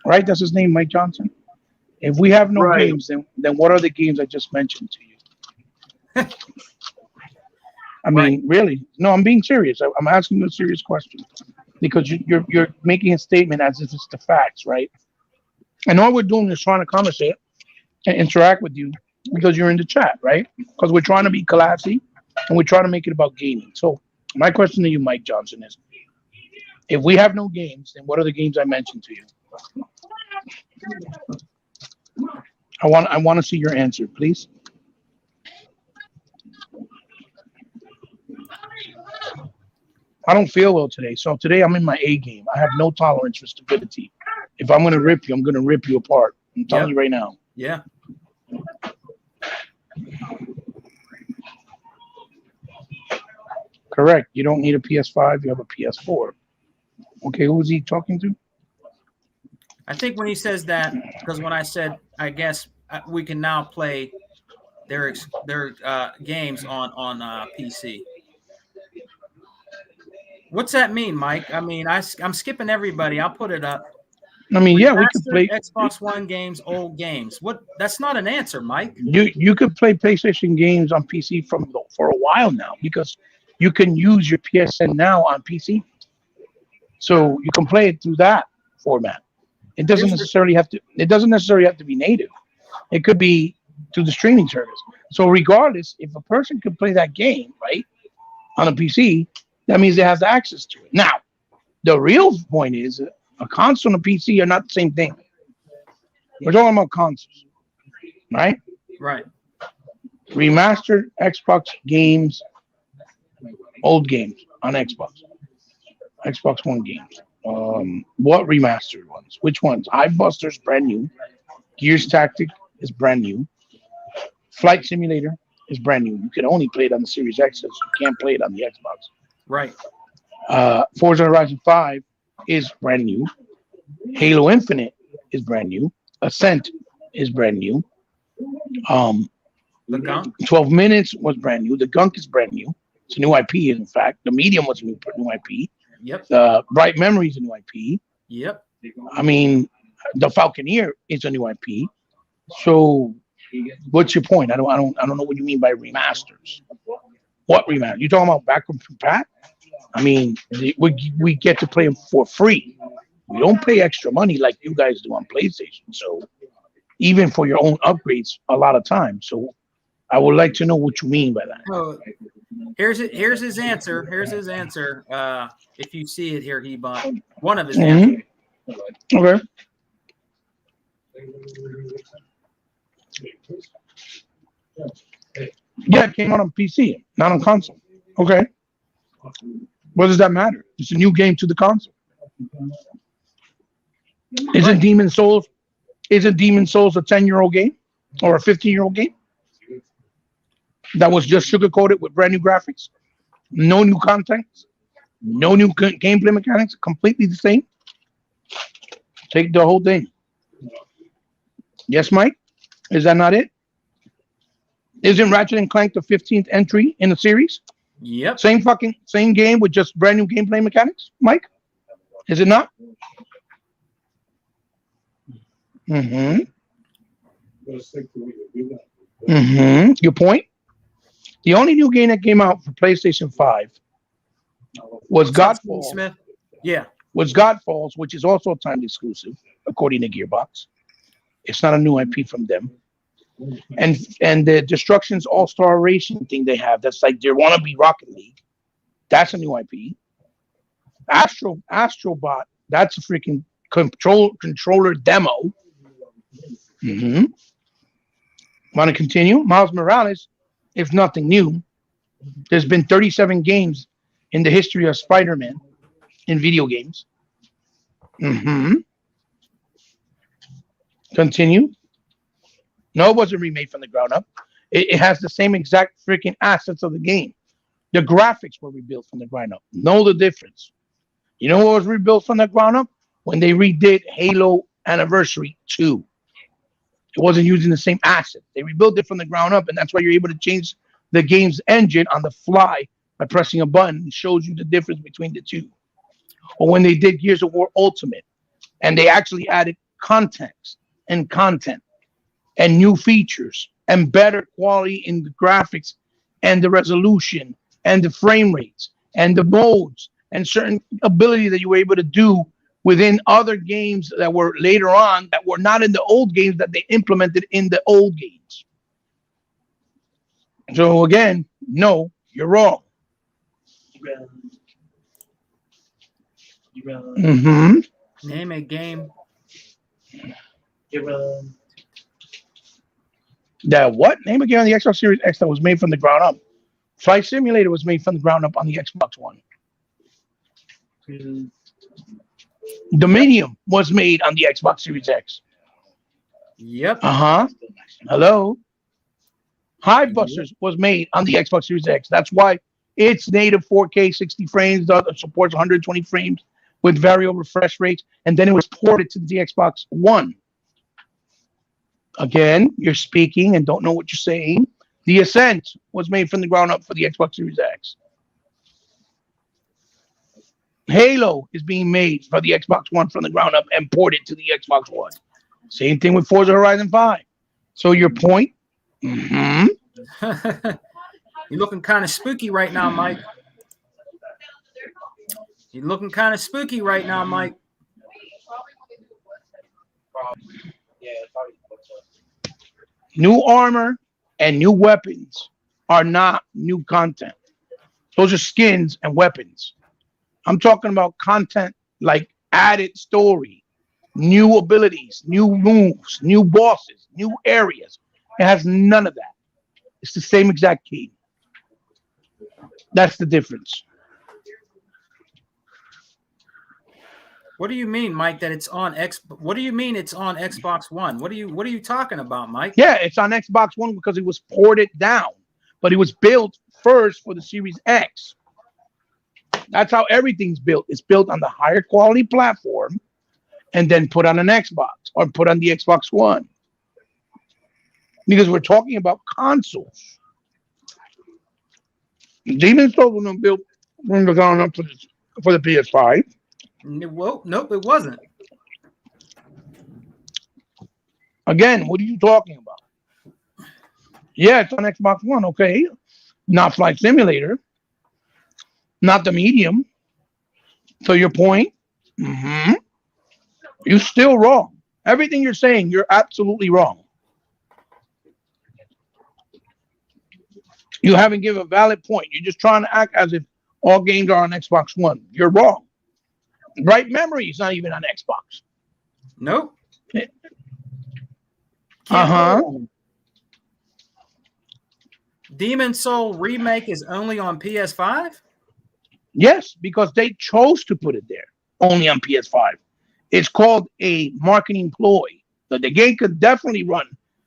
right? That's his name, Mike Johnson. If we have no games, then what are the games I just mentioned to you? I mean, really? No, I'm being serious. I'm asking you a serious question because you're making a statement as if it's the facts, right? And all we're doing is trying to conversate and interact with you because you're in the chat, right? Because we're trying to be classy and we're trying to make it about gaming. So my question to you, Mike Johnson, is if we have no games, then what are the games I mentioned to you? I want to see your answer, please. I don't feel well today. So today I'm in my A game. I have no tolerance for stupidity. If I'm going to rip you, I'm going to rip you apart. I'm telling you right now. Yeah. Correct. You don't need a PS5. You have a PS4. Okay, who is he talking to? I think when he says that, because when I said, I guess we can now play their games on PC. What's that mean, Mike? I mean, I'm skipping everybody. I'll put it up. I mean, yeah, we could play Xbox One games, old games. What? That's not an answer, Mike. You could play PlayStation games on PC for a while now because you can use your PSN now on PC, so you can play it through that format. It doesn't necessarily have to. It doesn't necessarily have to be native. It could be through the streaming service. So regardless, if a person could play that game right on a PC, that means they have the access to it. Now, the real point is a console and a PC are not the same thing. We're talking about consoles, right? Right. Remastered Xbox games, old games on Xbox One games. What remastered ones? Which ones? Hivebuster's brand new. Gears Tactic is brand new. Flight Simulator is brand new. You can only play it on the Series X, so you can't play it on the Xbox. Right. Forza Horizon 5 is brand new. Halo Infinite is brand new. Ascent is brand new. The Gunk? 12 Minutes was brand new. The Gunk is brand new. It's a new IP, in fact. The Medium was a new IP. Yep. Bright Memory is a new IP. Yep. I mean, the Falconeer is a new IP. So, what's your point? I don't know what you mean by remasters. What remaster? You talking about Backroom Pat? I mean, we get to play them for free. We don't pay extra money like you guys do on PlayStation. So, even for your own upgrades, a lot of times. So, I would like to know what you mean by that. Oh, here's his answer. Here's his answer. If you see it here, Hebot, one of his answers. Okay. Yeah, it came out on PC, not on console. Okay. What does that matter? It's a new game to the console. Isn't Demon Souls a 10-year-old game or a 15-year-old game that was just sugar-coated with brand new graphics, no new content, no new gameplay mechanics, completely the same? Take the whole thing. Yes, Mike? Is that not it? Isn't Ratchet and Clank the 15th entry in the series? Yep. Same game with just brand new gameplay mechanics, Mike? Is it not? Mm-hmm. Mm-hmm. Your point? The only new game that came out for PlayStation 5 was Godfall. Smith? Yeah. Was Godfalls, which is also a timed exclusive, according to Gearbox. It's not a new IP from them. And the Destruction's All-Star Racing thing they have, that's like their wannabe Rocket League. That's a new IP. Astrobot, that's a freaking controller demo. Mm-hmm. Want to continue? Miles Morales is nothing new. There's been 37 games in the history of Spider-Man in video games. Mm-hmm. Continue. No, it wasn't remade from the ground up. It has the same exact freaking assets of the game. The graphics were rebuilt from the ground up. Know the difference. You know what was rebuilt from the ground up? When they redid Halo Anniversary 2. It wasn't using the same asset. They rebuilt it from the ground up, and that's why you're able to change the game's engine on the fly by pressing a button. It shows you the difference between the two. Or when they did Gears of War Ultimate, and they actually added context and content and new features and better quality in the graphics and the resolution and the frame rates and the modes and certain ability that you were able to do within other games that were later on that were not in the old games that they implemented in the old games. So again, no, you're wrong. Mm-hmm. Name a game. That what? Name a game on the Xbox Series X that was made from the ground up. Flight Simulator was made from the ground up on the Xbox One. Dominion was made on the Xbox Series X. Yep. Hello. Hivebusters was made on the Xbox Series X. That's why it's native 4K 60 frames. It supports 120 frames with variable refresh rates, and then it was ported to the Xbox One. Again, you're speaking and don't know what you're saying. The Ascent was made from the ground up for the Xbox Series X. Halo is being made for the Xbox One from the ground up and ported to the Xbox One. Same thing with Forza Horizon 5. So your point? Mm-hmm. You're looking kind of spooky right now, Mike. You're looking kind of spooky right now, Mike. New armor and new weapons are not new content. Those are skins and weapons. I'm talking about content like added story, new abilities, new moves, new bosses, new areas. It has none of that. It's the same exact game. That's the difference. What do you mean, Mike, that it's on What do you mean it's on Xbox One? What are you talking about, Mike? Yeah, it's on Xbox One because it was ported down, but it was built first for the Series X. That's how everything's built. It's built on the higher quality platform and then put on an Xbox or put on the Xbox One. Because we're talking about consoles. Demon's Souls was built from the ground up for the PS5. Well, nope, it wasn't. Again, what are you talking about? Yeah, it's on Xbox One, okay. Not Flight Simulator. Not the medium. So your point? Mm-hmm. You're still wrong. Everything you're saying, you're absolutely wrong. You haven't given a valid point. You're just trying to act as if all games are on Xbox One. You're wrong. Bright Memory is not even on Xbox. Nope. Demon Soul Remake is only on PS5? Yes, because they chose to put it there, only on PS5. It's called a marketing ploy. But the game could definitely run.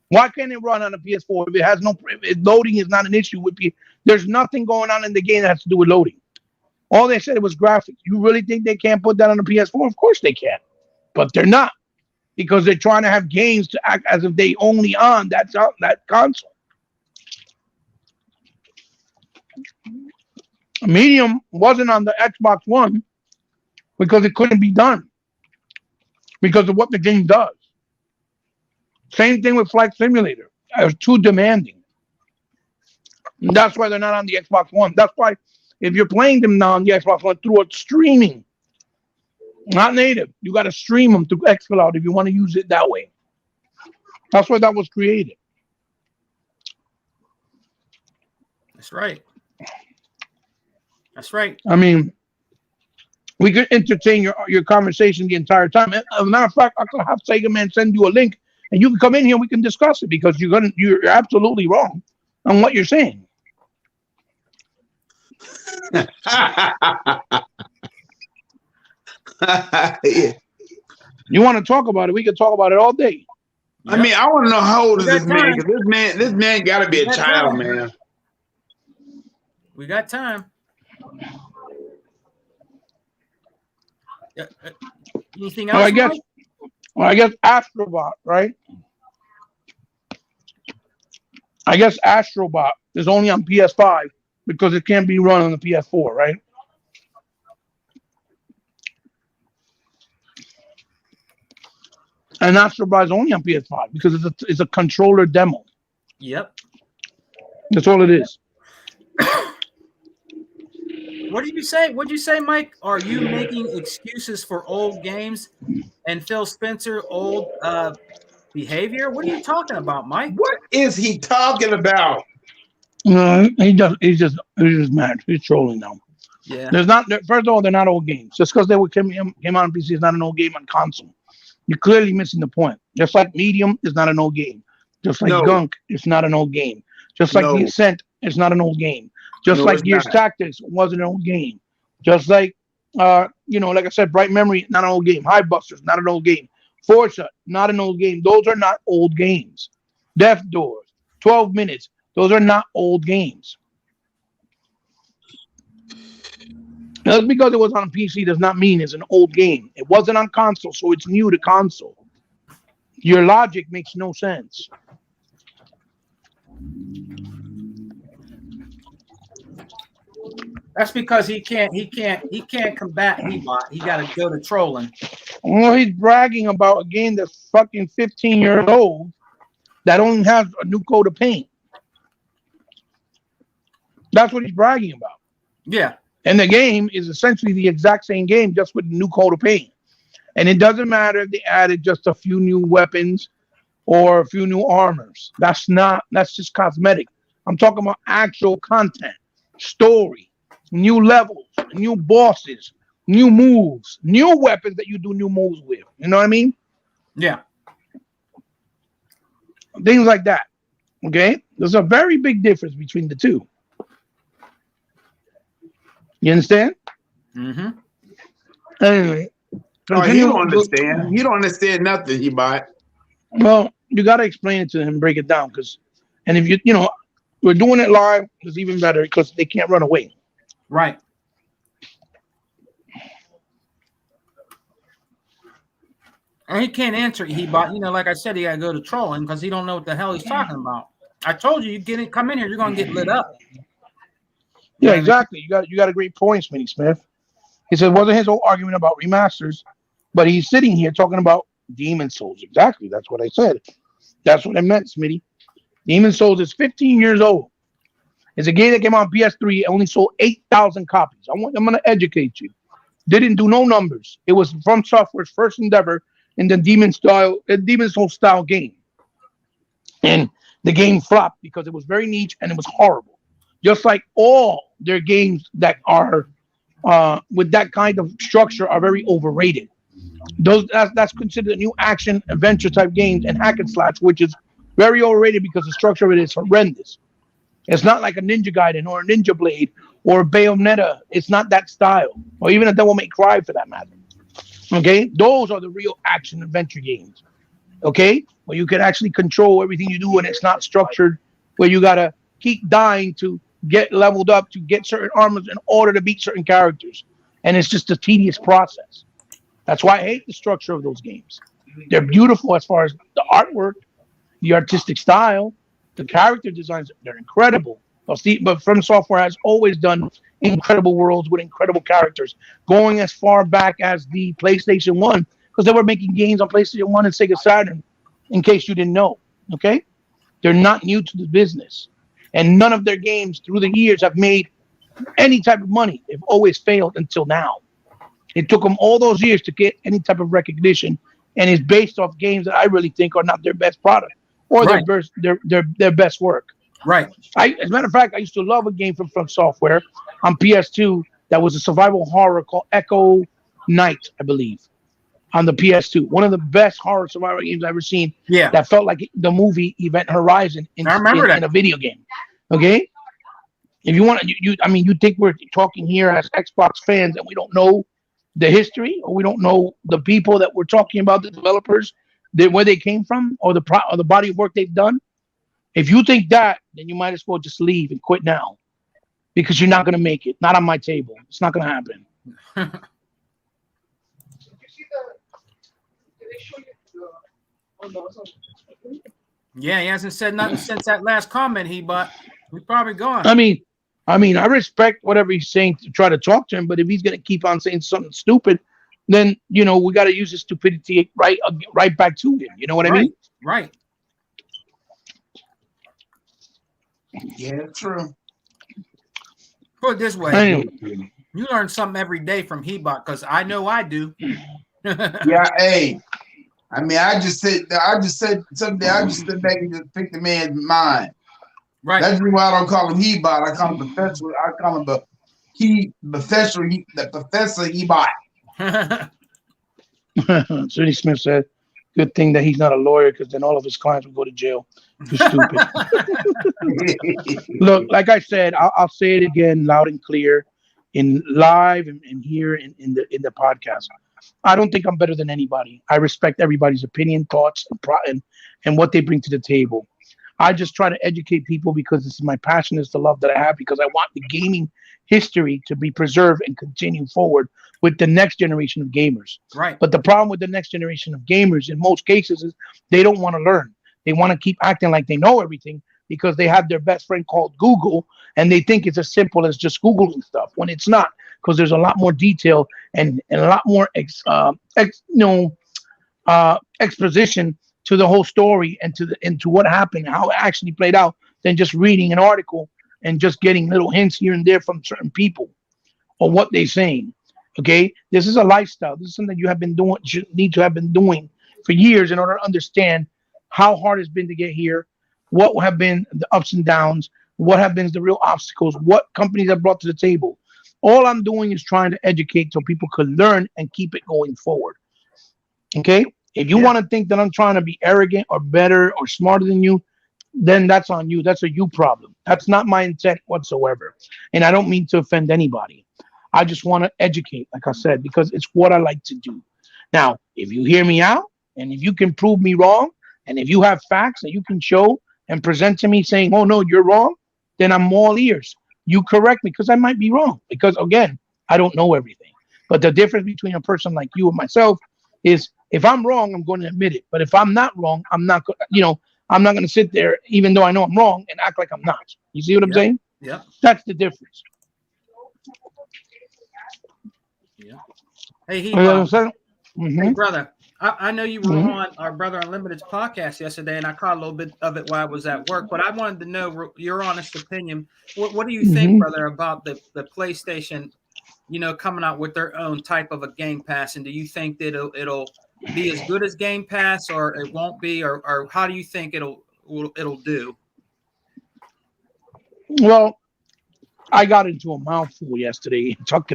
Why can't it run on a PS4 if it has no if loading is not an issue with there's nothing going on in the game that has to do with loading. All they said it was graphics. You really think they can't put that on a PS4? Of course they can, but they're not because they're trying to have games to act as if they only on that console. Medium wasn't on the Xbox One because it couldn't be done because of what the game does. Same thing with Flight Simulator. It was too demanding. And that's why they're not on the Xbox One. That's why if you're playing them now on the Xbox One through a streaming, not native, you got to stream them through xCloud if you want to use it that way. That's why that was created. That's right. That's right. I mean, we could entertain your conversation the entire time. As a matter of fact, I could have Sega Man send you a link, and you can come in here. We can discuss it because you're absolutely wrong on what you're saying. Yeah. You want to talk about it? We can talk about it all day. I mean, I want to know how old is We this got man? time. Because this man got to be a We got child, time. man. We got time. Anything else? I guess Astrobot, right? I guess Astrobot is only on PS5 because it can't be run on the PS4, right? And Astrobot is only on PS5 because it's a controller demo. Yep. That's all it is. What did you say? What did you say, Mike? Are you making excuses for old games and Phil Spencer old behavior? What are you talking about, Mike? What is he talking about? No, he's just mad. He's trolling now. Yeah. First of all, they're not old games. Just because they came out on PC is not an old game on console. You're clearly missing the point. Just like Medium is not an old game. Just like Gunk, it's not an old game. Just like The Ascent, it's not an old game. Just like Gears Tactics wasn't an old game. Just like like I said, Bright Memory, not an old game. High Busters, not an old game. Forza, not an old game. Those are not old games. Death Doors, 12 Minutes, those are not old games. Just because it was on PC does not mean it's an old game. It wasn't on console, so it's new to console. Your logic makes no sense. That's because he can't combat Hebot. He got to go to trolling. Well, he's bragging about a game that's fucking 15 years old that only has a new coat of paint. That's what he's bragging about. Yeah. And the game is essentially the exact same game, just with a new coat of paint. And it doesn't matter if they added just a few new weapons or a few new armors. That's just cosmetic. I'm talking about actual content, story, new levels, new bosses, new moves, new weapons that you do new moves with. You know what I mean? Yeah. Things like that. Okay? There's a very big difference between the two. You understand? Mm-hmm. Anyway. Oh, you don't understand. You don't understand nothing, Hebot. Well, you got to explain it to him, break it down. And if we're doing it live, it's even better because they can't run away. Right. And he can't answer Hebot. Like I said, he got to go to trolling because he don't know what the hell he's talking about. I told you, come in here, you're going to get lit up. Yeah, exactly. You got a great point, Smitty Smith. He said it wasn't his whole argument about remasters, but he's sitting here talking about Demon Souls. Exactly. That's what I said. That's what I meant, Smitty. Demon Souls is 15 years old. It's a game that came out on PS3. It only sold 8,000 copies. I'm going to educate you. Didn't do no numbers. It was From Software's first endeavor in the Demon Souls style game. And the game flopped because it was very niche and it was horrible. Just like all their games that are with that kind of structure are very overrated. That's considered a new action adventure type games and hack and slash, which is very overrated because the structure of it is horrendous. It's not like a Ninja Gaiden or a Ninja Blade or Bayonetta. It's not that style, or even a Devil May Cry for that matter. Okay, those are the real action adventure games. Okay, where you can actually control everything you do and it's not structured, where you gotta keep dying to get leveled up to get certain armors in order to beat certain characters, and it's just a tedious process. That's why I hate the structure of those games. They're beautiful as far as the artwork, the artistic style, the character designs. They're incredible. But From Software has always done incredible worlds with incredible characters, going as far back as the PlayStation 1, because they were making games on PlayStation 1 and Sega Saturn, in case you didn't know. Okay? They're not new to the business. And none of their games through the years have made any type of money. They've always failed until now. It took them all those years to get any type of recognition, and it's based off games that I really think are not their best product or their best work. Right. As a matter of fact, I used to love a game from Software on PS2 that was a survival horror called Echo Night, I believe, on the PS2. One of the best horror survival games I've ever seen. Yeah. That felt like the movie Event Horizon I remember that. in a video game. Okay, if you want, I mean, you think we're talking here as Xbox fans and we don't know the history, or we don't know the people that we're talking about, the developers, where they came from, or the body of work they've done? If you think that, then you might as well just leave and quit now, because you're not going to make it. Not on my table. It's not going to happen. Yeah, he hasn't said nothing since that last comment he's probably gone. I mean, I respect whatever he's saying to try to talk to him, but if he's going to keep on saying something stupid, then we got to use his stupidity right back to him. You know what I mean? Right. Yeah, true. Put it this way, Anyway. You learn something every day from Hebot, because I know I do. Yeah, hey. I mean, I just said someday I just sit back and just pick the man's mind. Right. That's why I don't call him Hebot. I call him Professor. I call him the Professor Hebot. Sudie Smith said, "Good thing that he's not a lawyer, because then all of his clients would go to jail. Too stupid." Look, like I said, I'll say it again, loud and clear, in live and here in the podcast. I don't think I'm better than anybody. I respect everybody's opinion, thoughts, and what they bring to the table. I just try to educate people because this is my passion, is the love that I have, because I want the gaming history to be preserved and continue forward with the next generation of gamers. Right. But the problem with the next generation of gamers in most cases is they don't want to learn. They want to keep acting like they know everything because they have their best friend called Google, and they think it's as simple as just Googling stuff, when it's not, because there's a lot more detail and a lot more exposition to the whole story and to what happened, how it actually played out, than just reading an article and just getting little hints here and there from certain people or what they're saying. Okay, this is a lifestyle. This is something you need to have been doing for years in order to understand how hard it's been to get here, what have been the ups and downs, what have been the real obstacles, what companies have brought to the table. All I'm doing is trying to educate so people could learn and keep it going forward. Okay? If you want to think that I'm trying to be arrogant or better or smarter than you, then that's on you. That's a you problem. That's not my intent whatsoever. And I don't mean to offend anybody. I just want to educate, like I said, because it's what I like to do. Now, if you hear me out, and if you can prove me wrong, and if you have facts that you can show and present to me saying, oh, no, you're wrong, then I'm all ears. You correct me, because I might be wrong. Because, again, I don't know everything. But the difference between a person like you and myself is, if I'm wrong, I'm going to admit it. But if I'm not wrong, I'm not going to sit there, even though I know I'm wrong, and act like I'm not. You see what I'm saying? Yeah. That's the difference. Yeah. Hey, Hebot. Mm-hmm. Hey, brother. I know you were on our Brother Unlimited's podcast yesterday, and I caught a little bit of it while I was at work. But I wanted to know your honest opinion. What do you think, brother, about the PlayStation, coming out with their own type of a Game Pass? And do you think that it'll be as good as Game Pass, or it won't be, or how do you think it'll do? Well, I got into a mouthful yesterday. Chuck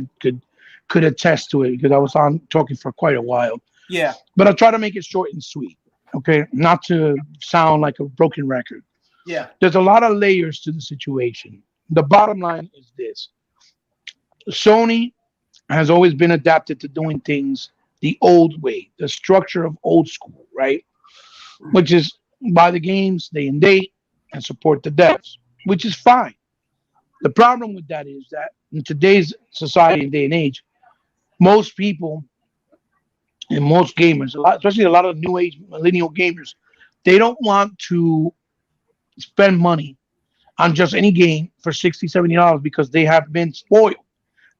could attest to it, because I was on talking for quite a while. Yeah. But I try to make it short and sweet, okay? Not to sound like a broken record. Yeah. There's a lot of layers to the situation. The bottom line is this. Sony has always been adapted to doing things the old way, the structure of old school, right? Which is buy the games day and date and support the devs, which is fine. The problem with that is that in today's society and day and age, most people and most gamers, especially a lot of new age millennial gamers, they don't want to spend money on just any game for $60, $70 because they have been spoiled.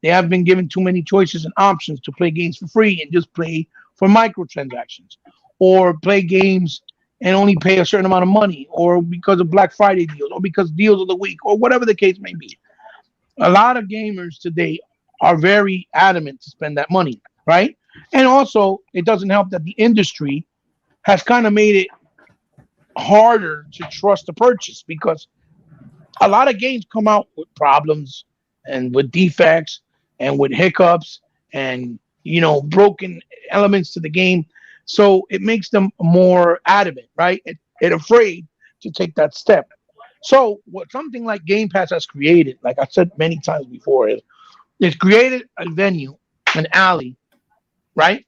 They have been given too many choices and options to play games for free and just play for microtransactions, or play games and only pay a certain amount of money, or because of Black Friday deals, or because deals of the week, or whatever the case may be. A lot of gamers today are very adamant to spend that money, right? And also, it doesn't help that the industry has kind of made it harder to trust the purchase, because a lot of games come out with problems and with defects and with hiccups and broken elements to the game. So it makes them more adamant, right? And afraid to take that step. So what something like Game Pass has created, like I said many times before, is it's created a venue, an alley, right?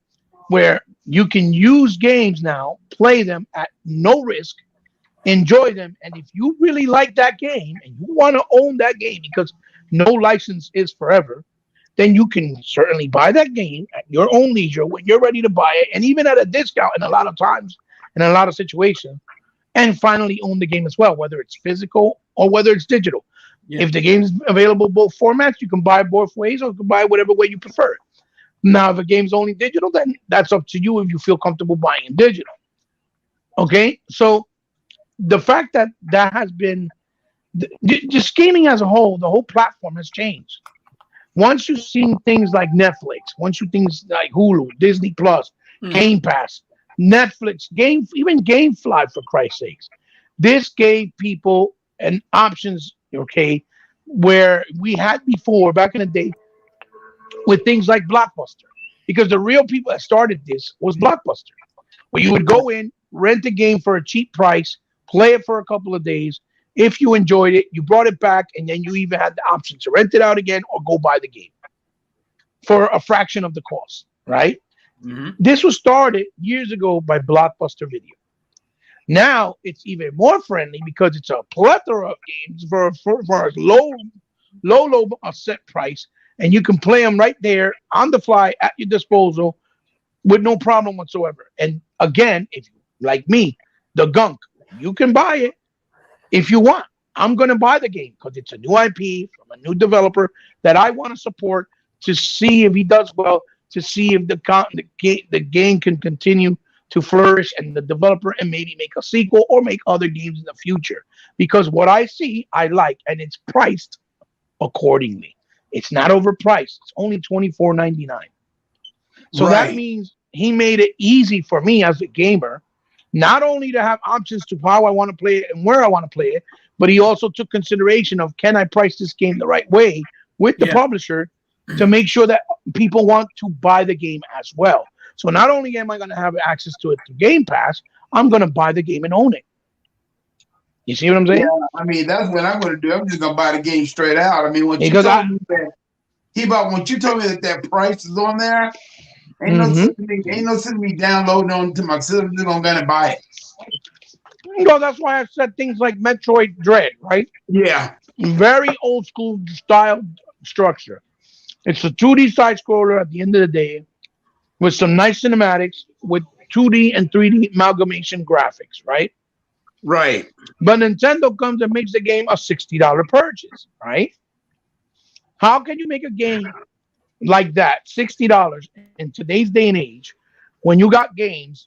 Where you can use games now, play them at no risk, enjoy them. And if you really like that game and you want to own that game because no license is forever, then you can certainly buy that game at your own leisure when you're ready to buy it, and even at a discount in a lot of times, in a lot of situations, and finally own the game as well, whether it's physical or whether it's digital. Yeah. If the game is available both formats, you can buy both ways or you can buy whatever way you prefer. Now, if a game's only digital, then that's up to you if you feel comfortable buying it digital. Okay, so the fact that that has been just gaming as a whole, the whole platform has changed. Once you've seen things like Netflix, once you things like Hulu, Disney Plus, Game Pass, Netflix, even GameFly, for Christ's sakes, this gave people an options, okay, where we had before back in the day with things like Blockbuster, because the real people that started this was Blockbuster, where you would go in, rent a game for a cheap price, play it for a couple of days. If you enjoyed it, you brought it back, and then you even had the option to rent it out again or go buy the game for a fraction of the cost, right? Mm-hmm. This was started years ago by Blockbuster Video. Now it's even more friendly because it's a plethora of games for a low set price, and you can play them right there on the fly at your disposal with no problem whatsoever. And again, if you like me, the gunk, you can buy it if you want. I'm going to buy the game because it's a new IP from a new developer that I want to support to see if he does well, to see if the game can continue to flourish and the developer and maybe make a sequel or make other games in the future. Because what I see, I like, and it's priced accordingly. It's not overpriced. It's only $24.99. So that means he made it easy for me as a gamer, not only to have options to how I want to play it and where I want to play it, but he also took consideration of, can I price this game the right way with the publisher to make sure that people want to buy the game as well. So not only am I going to have access to it through Game Pass, I'm going to buy the game and own it. You see what I'm saying? Yeah, I mean, that's what I'm going to do. I'm just going to buy the game straight out. I mean, when you told me that price is on there, ain't no sense in me downloading onto my system. I'm going to buy it. That's why I said things like Metroid Dread, right? Yeah. Very old school style structure. It's a 2D side scroller at the end of the day with some nice cinematics with 2D and 3D amalgamation graphics, right? Right. But Nintendo comes and makes the game a $60 purchase, right? How can you make a game like that, $60 in today's day and age, when you got games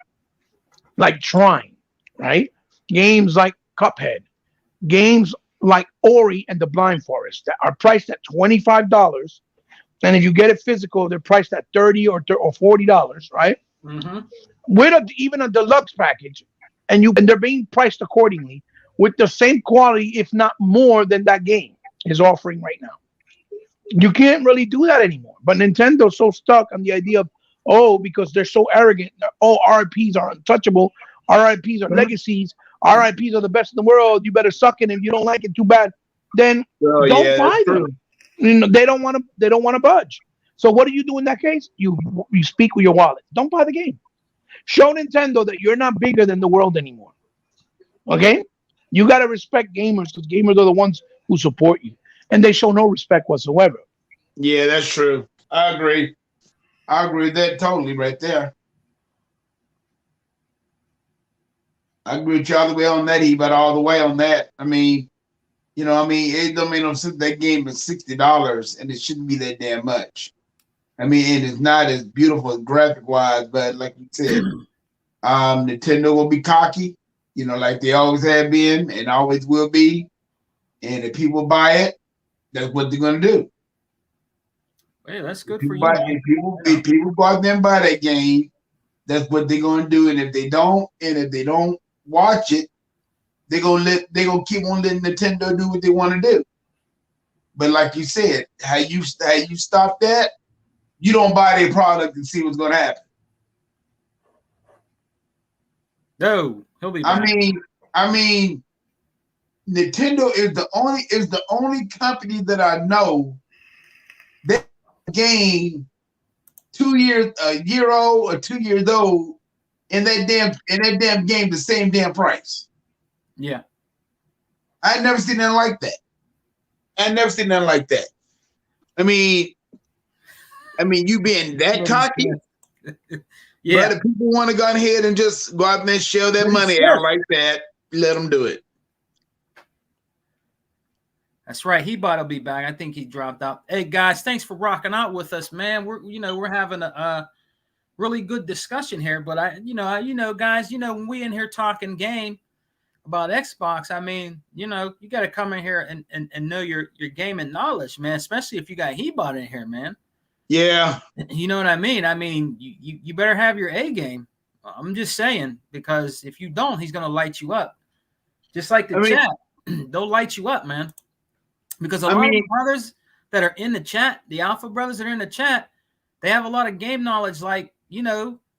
like Trine, right? Games like Cuphead, games like Ori and the Blind Forest that are priced at $25, and if you get it physical, they're priced at $30 or $40, right? Mm-hmm. With even a deluxe package, and they're being priced accordingly with the same quality, if not more, than that game is offering right now. You can't really do that anymore. But Nintendo's so stuck on the idea of, because they're so arrogant, RIPs are untouchable, RIPs are legacies, RIPs are the best in the world, you better suck it. If you don't like it, too bad. Then don't buy them. They don't want to budge. So what do you do in that case? You speak with your wallet. Don't buy the game. Show Nintendo that you're not bigger than the world anymore. Okay? You got to respect gamers, because gamers are the ones who support you. And they show no respect whatsoever. Yeah, that's true. I agree. I agree with that totally right there. I agree with you all the way on that, but all the way on that. I mean, it don't make no sense. That game is $60 and it shouldn't be that damn much. I mean, and it's not as beautiful graphic wise, but like you said, Nintendo will be cocky, like they always have been and always will be. And if people buy it, that's what they're gonna do. Hey, that's good for you. If people go out there and buy that game, that's what they're gonna do. And if they don't watch it, They're gonna keep on letting Nintendo do what they want to do. But like you said, how you stop that, you don't buy their product and see what's gonna happen. No, he'll be back. I mean, Nintendo is the only company that I know that game 2 years, a year old or 2 years old, in that damn game the same damn price. Yeah. I never seen nothing like that. I mean, you being that cocky. Yeah. But if people want to go ahead and just go out there and shell that money out like that, let them do it. That's right. He-Bot will be back. I think he dropped out. Hey guys, thanks for rocking out with us, man. We're having a really good discussion here. But guys, when we in here talking game about Xbox, I mean, you got to come in here and know your gaming knowledge, man. Especially if you got He-Bot in here, man. Yeah. You know what I mean? I mean, you better have your A game. I'm just saying, because if you don't, he's gonna light you up. Just like the chat, they'll light you up, man. Because a lot of brothers that are in the chat, the Alpha brothers that are in the chat, they have a lot of game knowledge, like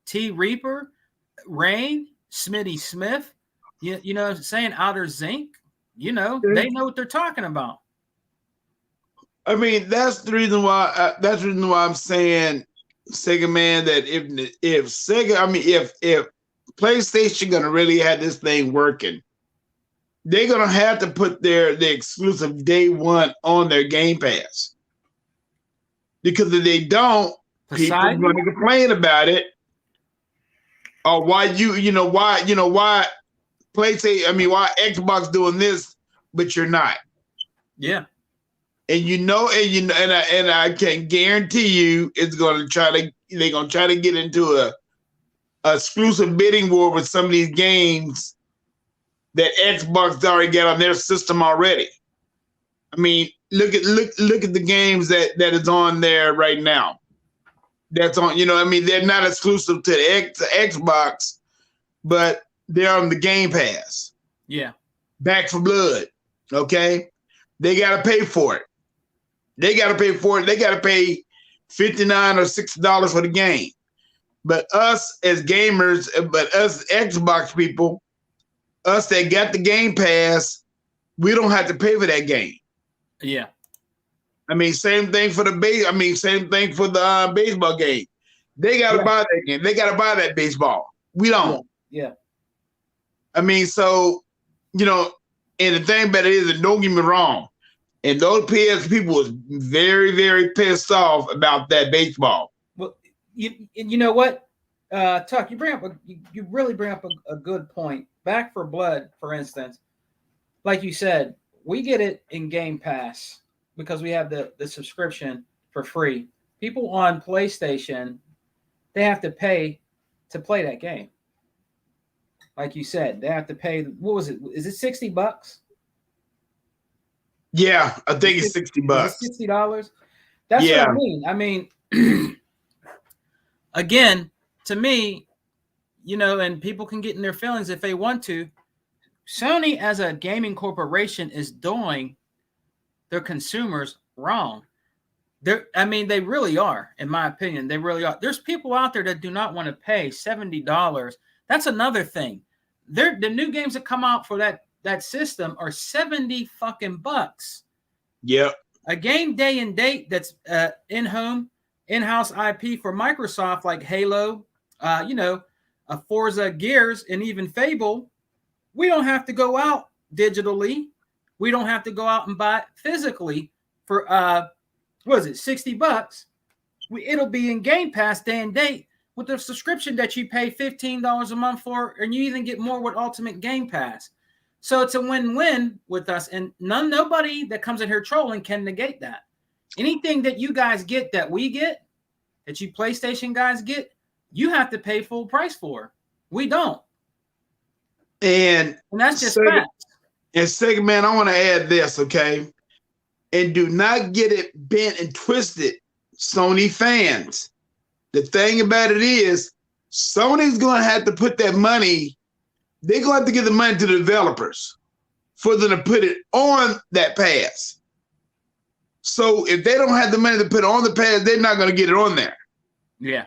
T Reaper, Rain, Smitty Smith, saying Outer Zinc. They know what they're talking about. I mean, that's the reason why. That's the reason why I'm saying, Sega man, that if Sega, if PlayStation gonna really have this thing working, they're gonna have to put the exclusive day one on their Game Pass. Because if they don't, people are gonna complain about it. Or why why PlayStation? Why Xbox doing this, but you're not? Yeah. And I can guarantee you they're gonna try to get into a exclusive bidding war with some of these games that Xbox already got on their system already. I mean, look at the games that is on there right now. That's on, they're not exclusive to the Xbox, but they're on the Game Pass. Yeah. Back for Blood. Okay. They gotta pay for it. They got to pay $59 or $60 for the game. But us as gamers, us Xbox people, us that got the Game Pass, we don't have to pay for that game. Yeah. Same thing for the same thing for the baseball game. They got to buy that game. They got to buy that baseball. We don't. Yeah. So, and the thing about it is, and don't get me wrong, and those PS people was very, very pissed off about that baseball. Well, you know what, Tuck, you really bring up a good point. Back for Blood, for instance, like you said, we get it in Game Pass because we have the subscription for free. People on PlayStation, they have to pay to play that game. Like you said, they have to pay. What was it? Is it $60? Yeah, I think it's $60. $60. That's what I mean. Again, to me, and people can get in their feelings if they want to. Sony as a gaming corporation is doing their consumers wrong. They really are, in my opinion. They really are. There's people out there that do not want to pay $70. That's another thing. The new games that come out for that system are $70 fucking bucks. Yep. A game day and date that's in-house IP for Microsoft, like Halo, a Forza Gears, and even Fable. We don't have to go out digitally. We don't have to go out and buy it physically for $60? It'll be in Game Pass day and date with the subscription that you pay $15 a month for, and you even get more with Ultimate Game Pass. So it's a win-win with us, and nobody that comes in here trolling can negate that. Anything that you guys get that we get, that you PlayStation guys get, you have to pay full price for. We don't. And that's just facts. And second, man, I want to add this, okay? And do not get it bent and twisted, Sony fans. The thing about it is, Sony's going to have to put that money. They're going to have to give the money to the developers. for them to put it on that pass. So if they don't have the money to put it on the pass, they're not going to get it on there. Yeah.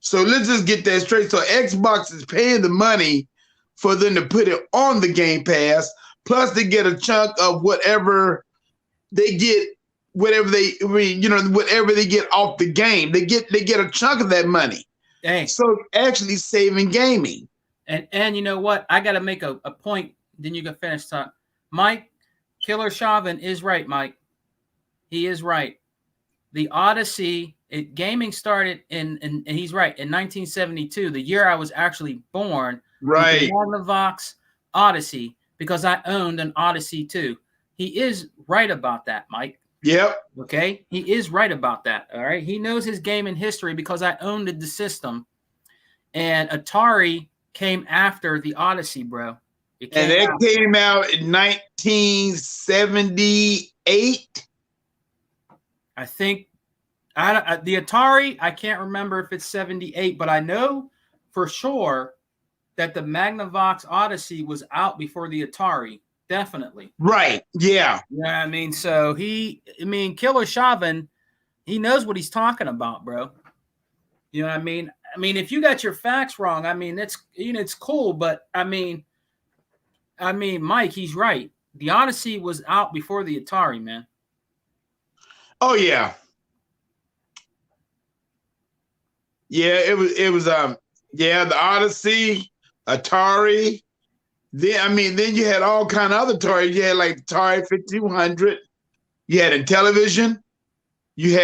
So let's just get that straight. So Xbox is paying the money for them to put it on the Game Pass, plus they get a chunk of whatever they get, whatever they get off the game. They get a chunk of that money. Hey. So actually saving gaming. And you know what? I got to make a point. Then you can finish talk. Mike, Killer Chauvin is right, Mike. He is right. The Odyssey, gaming started and he's right, in 1972, the year I was actually born. Right. The Magnavox Odyssey, because I owned an Odyssey too. He is right about that, Mike. Yep. Okay? He is right about that, all right? He knows his gaming history because I owned the system. And Atari came after the Odyssey, bro. And it came out in 1978. I think the Atari, I can't remember if it's 78, but I know for sure that the Magnavox Odyssey was out before the Atari. Definitely. Right. Yeah. Yeah, I mean, so Killer Chauvin, he knows what he's talking about, bro. You know what I mean? I mean, if you got your facts wrong, I mean, it's cool, but I mean, Mike, he's right. The Odyssey was out before the Atari, man. Oh yeah. Yeah, it was the Odyssey, Atari. Then you had all kind of other Atari. You had like Atari 5200. You had Intellivision. You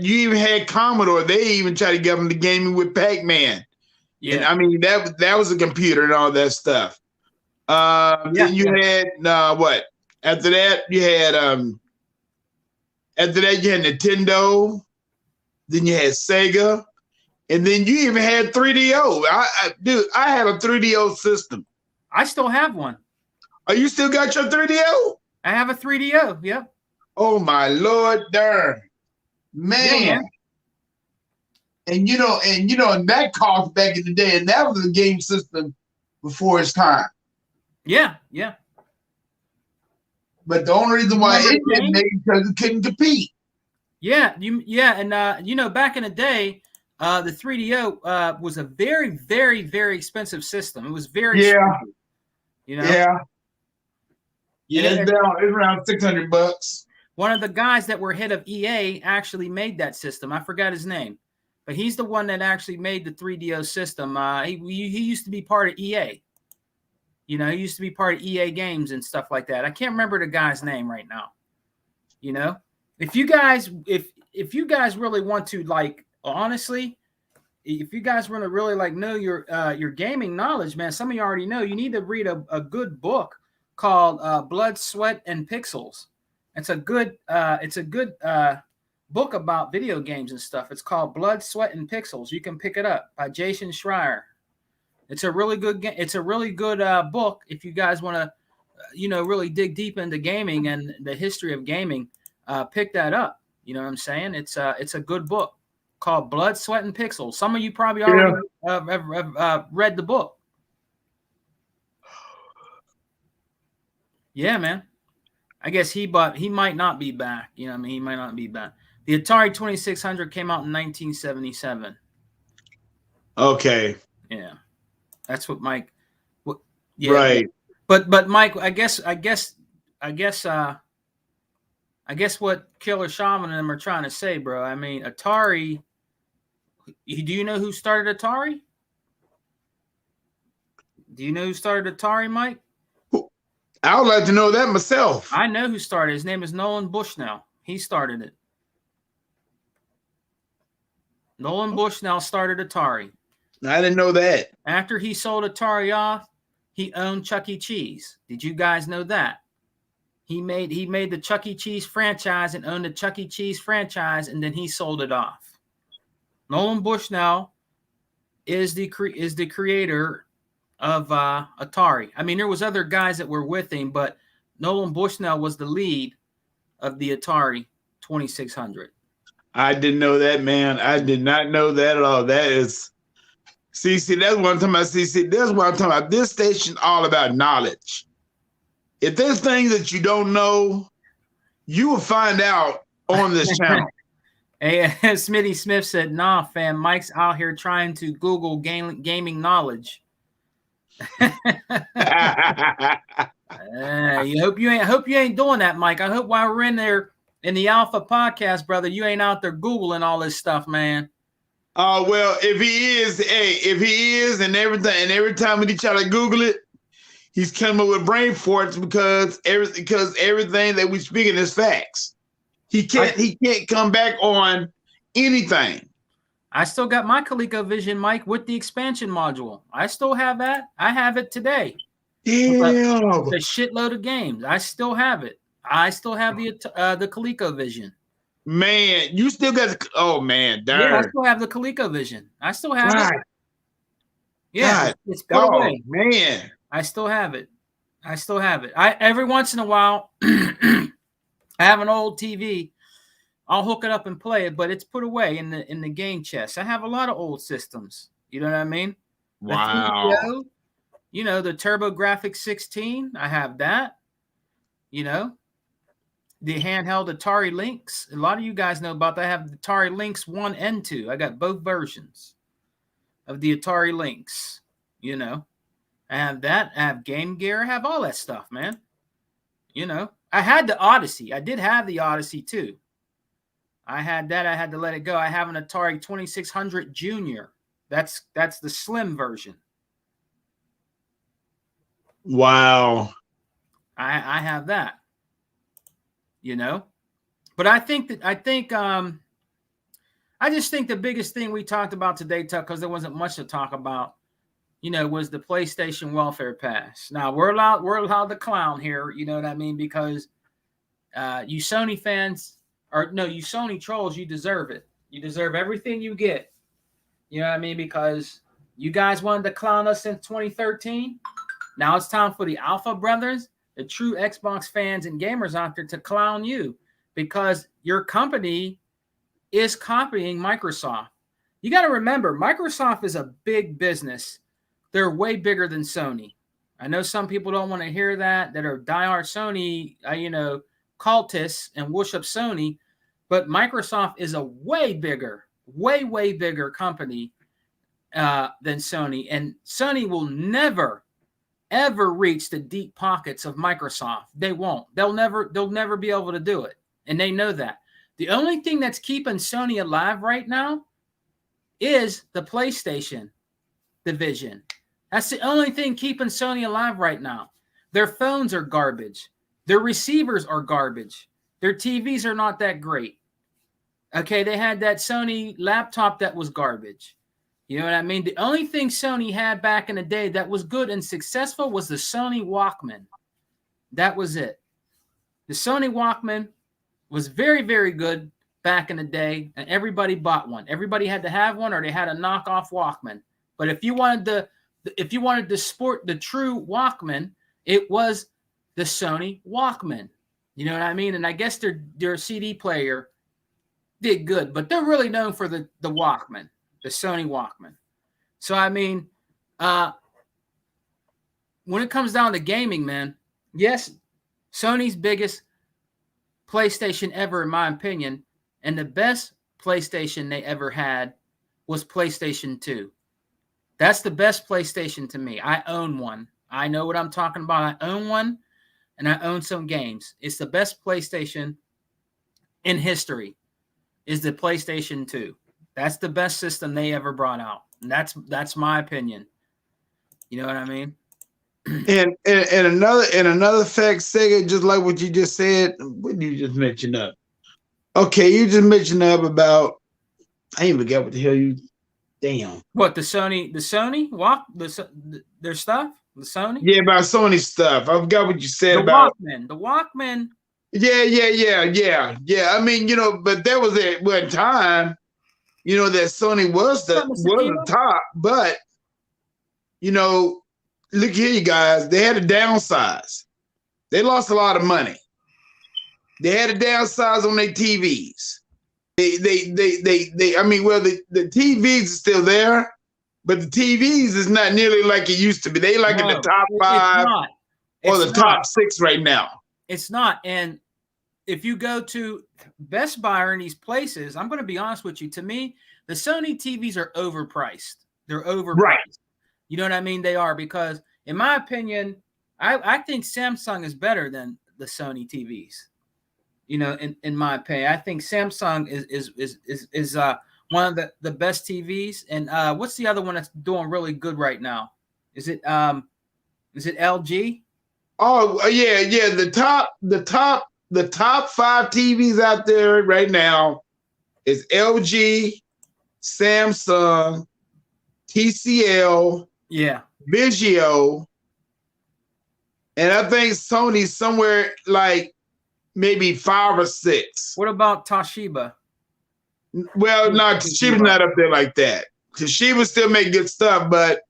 even had Commodore. They even tried to get them to gaming with Pac-Man. Yeah. And I mean that was a computer and all that stuff. Then you had what? After that you had Nintendo. Then you had Sega. And then you even had 3DO. I had a 3DO system. I still have one. Oh, you still got your 3DO? I have a 3DO. Yep. Oh my Lord, darn, man. Yeah. And that cost back in the day, and that was a game system before its time. Yeah, yeah. But the only reason why it didn't make it because it couldn't compete. Yeah, and back in the day, the 3DO was a very, very, very expensive system. It was very expensive, Yeah. Yeah, it's around $600. One of the guys that were head of EA actually made that system. I forgot his name, but he's the one that actually made the 3DO system. He used to be part of EA. He used to be part of EA Games and stuff like that. I can't remember the guy's name right now. If you guys really want to, like, honestly, if you guys want to really like know your gaming knowledge, man, some of you already know, you need to read a good book called Blood, Sweat, and Pixels. It's a good book about video games and stuff. It's called Blood, Sweat, and Pixels. You can pick it up by Jason Schreier. It's a really good book if you guys want to really dig deep into gaming and the history of gaming. Pick that up. You know what I'm saying? It's a good book called Blood, Sweat, and Pixels. Some of you probably already have read the book. Yeah, man. I guess he might not be back. You know what I mean? He might not be back. The Atari 2600 came out in 1977. Okay. Yeah. That's what Mike. Right. But Mike, I guess what Killer Chauvin and them are trying to say, bro. I mean, Atari. Do you know who started Atari? Do you know who started Atari, Mike? I would like to know that myself. I know who started. His name is Nolan Bushnell. He started it. Nolan Bushnell started Atari. I didn't know that. After he sold Atari off, he owned Chuck E. Cheese. Did you guys know that? He made the Chuck E. Cheese franchise and owned the Chuck E. Cheese franchise, and then he sold it off. Nolan Bushnell is the creator of Atari. I mean, there was other guys that were with him, but Nolan Bushnell was the lead of the Atari 2600. I didn't know that, man. I did not know that at all. That is See, that's what I'm talking about. See, that's what I'm talking about. This station all about knowledge. If there's things that you don't know, you will find out on this channel. Hey, Smitty Smith said, "Nah, fam, Mike's out here trying to Google gaming knowledge." You hope you ain't doing that, Mike. I hope while we're in there in the Alpha podcast, brother, you ain't out there Googling all this stuff, man. Well, if he is, and every time when he try to Google it, he's coming up with brain farts because everything that we speaking is facts. He can't come back on anything. I still got my ColecoVision, Mike, with the expansion module. I still have that. I have it today. Damn. The shitload of games. I still have it. I still have the ColecoVision. Man, you still got oh man, darn. Yeah, I still have the ColecoVision. I still have it. Yeah, God, it's put away. Man. I still have it. I every once in a while I have an old TV. I'll hook it up and play it, but it's put away in the game chest. I have a lot of old systems. You know what I mean? Wow. The 3DO, the TurboGrafx 16. I have that. The handheld Atari Lynx. A lot of you guys know about that. I have the Atari Lynx 1 and 2. I got both versions of the Atari Lynx. I have that. I have Game Gear. I have all that stuff, man. I had the Odyssey. I did have the Odyssey too. I had that. I had to let it go. I have an Atari 2600 Junior. That's the slim version. Wow. I have that. But I just think the biggest thing we talked about today, Tuck, because there wasn't much to talk about, was the PlayStation welfare pass. Now we're allowed to clown here, you know what I mean? Because you Sony fans, you Sony trolls, you deserve it. You deserve everything you get. You know what I mean? Because you guys wanted to clown us since 2013. Now it's time for the Alpha brothers, the true Xbox fans and gamers out there, to clown you because your company is copying Microsoft. You got to remember, Microsoft is a big business. They're way bigger than Sony. I know some people don't want to hear that are diehard Sony, cultists and worship Sony, but Microsoft is a way bigger company than Sony, and Sony will never ever reach the deep pockets of Microsoft. They won't. They'll never be able to do it, and they know that. The only thing that's keeping Sony alive right now is the PlayStation division. That's the only thing keeping Sony alive right now. Their phones are garbage. Their receivers are garbage. Their TVs are not that great. Okay, they had that Sony laptop that was garbage. You know what I mean? The only thing Sony had back in the day that was good and successful was the Sony Walkman. That was it. The Sony Walkman was very, very good back in the day, and everybody bought one. Everybody had to have one, or they had a knockoff Walkman. But if you wanted to sport the true Walkman, it was the Sony Walkman. You know what I mean? And I guess their CD player did good, but they're really known for the Walkman. The Sony Walkman. So, I mean, when it comes down to gaming, man, yes, Sony's biggest PlayStation ever, in my opinion, and the best PlayStation they ever had was PlayStation 2. That's the best PlayStation to me. I own one. I know what I'm talking about. I own one, and I own some games. It's the best PlayStation in history is the PlayStation 2. That's the best system they ever brought out. And that's my opinion. You know what I mean? And another fact, Sega, just like what you just said, what did you just mention up? Okay, you just mentioned up about, I ain't forget what the hell you, damn. What, the Sony their stuff? The Sony? Yeah, about Sony stuff. I forgot what you said the about The Walkman. Yeah. I mean, but there was at one time, that Sony was the top, but look here, you guys, they had to downsize. They lost a lot of money. They had to downsize on their TVs. The TVs are still there, but the TVs is not nearly like it used to be. They like in the No, top it's 5 not. or It's the not. top 6 right now. It's not. And if you go to Best Buy or in these places, I'm going to be honest with you. To me, the Sony TVs are overpriced. They're overpriced. Right. You know what I mean? They are, because in my opinion, I think Samsung is better than the Sony TVs. You know, in my opinion, I think Samsung is one of the best TVs. And what's the other one that's doing really good right now? Is it LG? Oh yeah. The top 5 TVs out there right now is LG, Samsung, TCL, Yeah. Vizio, and I think Sony's somewhere like maybe 5 or 6. What about Toshiba? Well, no, Toshiba's not up there like that. Toshiba still make good stuff, but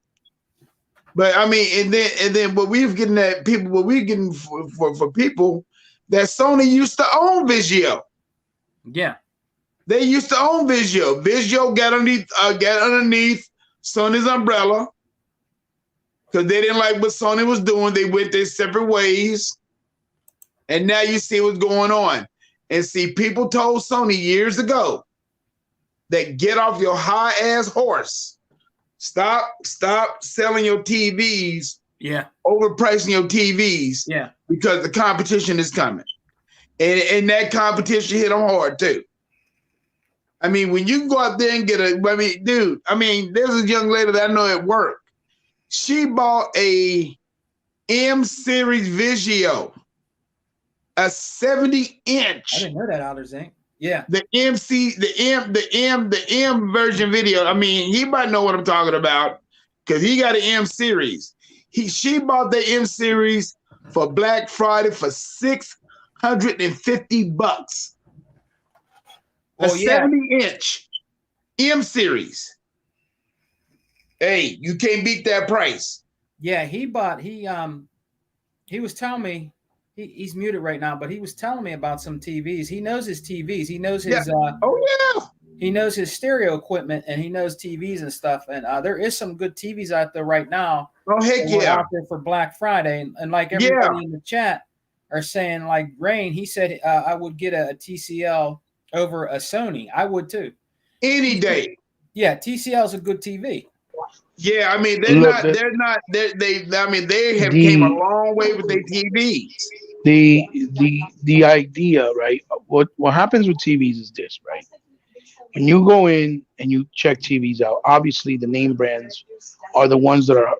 I mean, and then what we're getting at people, what we're getting for people that Sony used to own Vizio. Yeah. They used to own Vizio. Vizio got underneath Sony's umbrella because they didn't like what Sony was doing. They went their separate ways. And now you see what's going on. And see, people told Sony years ago that get off your high-ass horse. Stop selling your TVs. Yeah. Overpricing your TVs. Yeah. Because the competition is coming. And that competition hit them hard too. I mean, when you go out there and get there's a young lady that I know at work. She bought a M series Vizio, a 70-inch. I didn't know that, Outer Zinc. Yeah. The M version video. I mean, he might know what I'm talking about because he got an M series. She bought the M series for Black Friday for $650. A 70-inch M series. Hey, you can't beat that price. Yeah, he was telling me, he's muted right now, but he was telling me about some TVs. He knows his TVs. He knows his he knows his stereo equipment, and he knows TVs and stuff. And there is some good TVs out there right now. Oh, heck yeah. Out there for Black Friday. And like everybody in the chat are saying, like Rain, he said I would get a TCL over a Sony. I would too. Any day. Yeah, TCL is a good TV. Yeah, I mean they have came a long way with their TVs. The idea, right? What happens with TVs is this, right? When you go in and you check TVs out, obviously the name brands are the ones that are,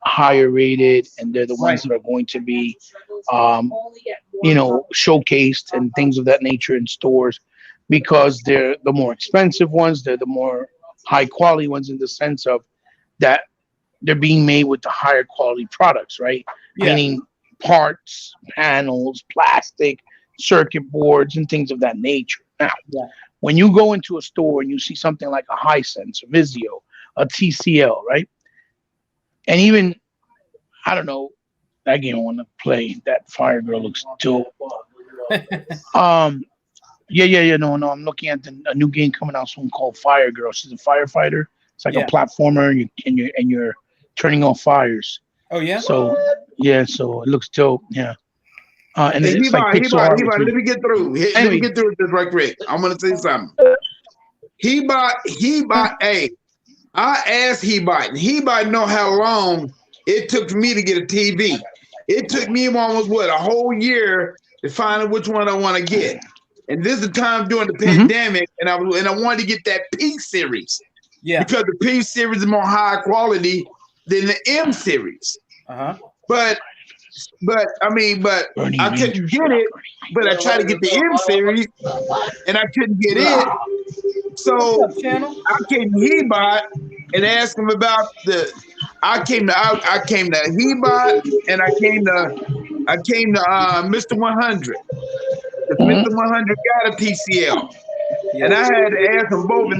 higher rated, and they're the ones that are going to be, showcased and things of that nature in stores, because they're the more expensive ones. They're the more high quality ones in the sense of that they're being made with the higher quality products, right? Yeah. Meaning parts, panels, plastic, circuit boards, and things of that nature. Now, when you go into a store and you see something like a Hisense, a Vizio, a TCL, right? And even, I don't know, that game I want to play, that Fire Girl looks dope. No, I'm looking at a new game coming out soon called Fire Girl. She's a firefighter. It's like a platformer, and you're turning on fires. Oh yeah. So so it looks dope. Yeah. And hey, it's like pixel art. Let me get through. Let me get through this right quick. I'm gonna say something. He bought. Hey, I asked Hebot, and Hebot know how long it took for me to get a TV. It took me almost a whole year to find out which one I want to get. And this is the time during the pandemic, and I wanted to get that P series. Yeah. Because the P series is more high quality than the M series. But I couldn't get it. But I tried to get the M series, and I couldn't get it. So I came to Hebot and asked him about I came to Hebot, and I came to Mr. 100. Mr. 100 got a TCL. And I had to ask them both,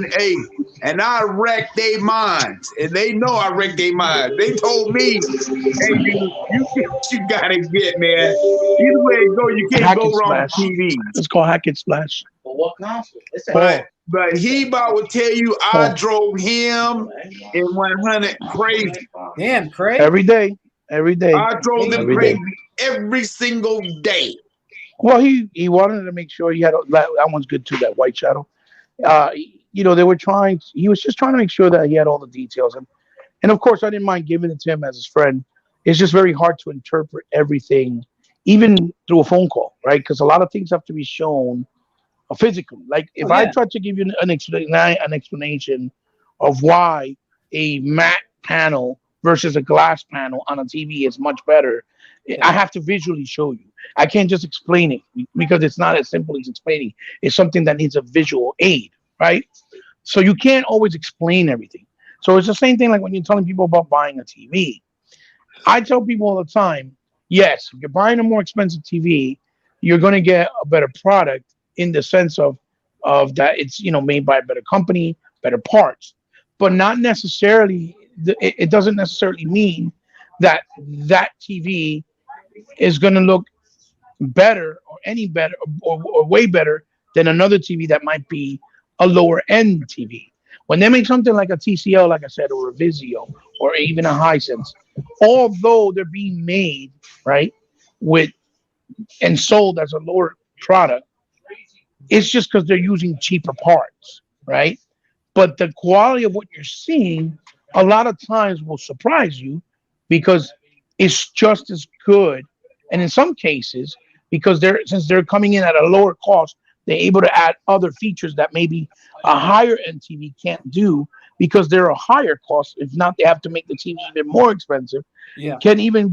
and I wrecked their minds. And they know I wrecked their minds. They told me, hey, you get what you gotta get, man. Either way it go, you can't go wrong with TVs. It's called Hack and Splash. But what console? But he about would tell you I drove him in 100 crazy. Damn, Craig. Every day, every day, I drove them every day. crazy every single day. Well, he wanted to make sure he had that one's good too. That white shadow. They were trying. He was just trying to make sure that he had all the details, and of course, I didn't mind giving it to him as his friend. It's just very hard to interpret everything, even through a phone call, right? Because a lot of things have to be shown physically. Like if I try to give you an explanation of why a matte panel versus a glass panel on a TV is much better, I have to visually show you. I can't just explain it because it's not as simple as explaining. It's something that needs a visual aid, right? So you can't always explain everything. So it's the same thing like when you're telling people about buying a TV. I tell people all the time, yes, if you're buying a more expensive TV, you're going to get a better product in the sense of that it's made by a better company, better parts, but not necessarily. It doesn't necessarily mean that TV is going to look better or any better or way better than another TV that might be a lower end TV. When they make something like a TCL, like I said, or a Vizio, or even a Hisense, although they're being made right with and sold as a lower product, it's just because they're using cheaper parts, right? But the quality of what you're seeing a lot of times will surprise you because it's just as good. And in some cases, because since they're coming in at a lower cost, they're able to add other features that maybe a higher end TV can't do because they're a higher cost. If not, they have to make the TV even more expensive. Yeah. Can even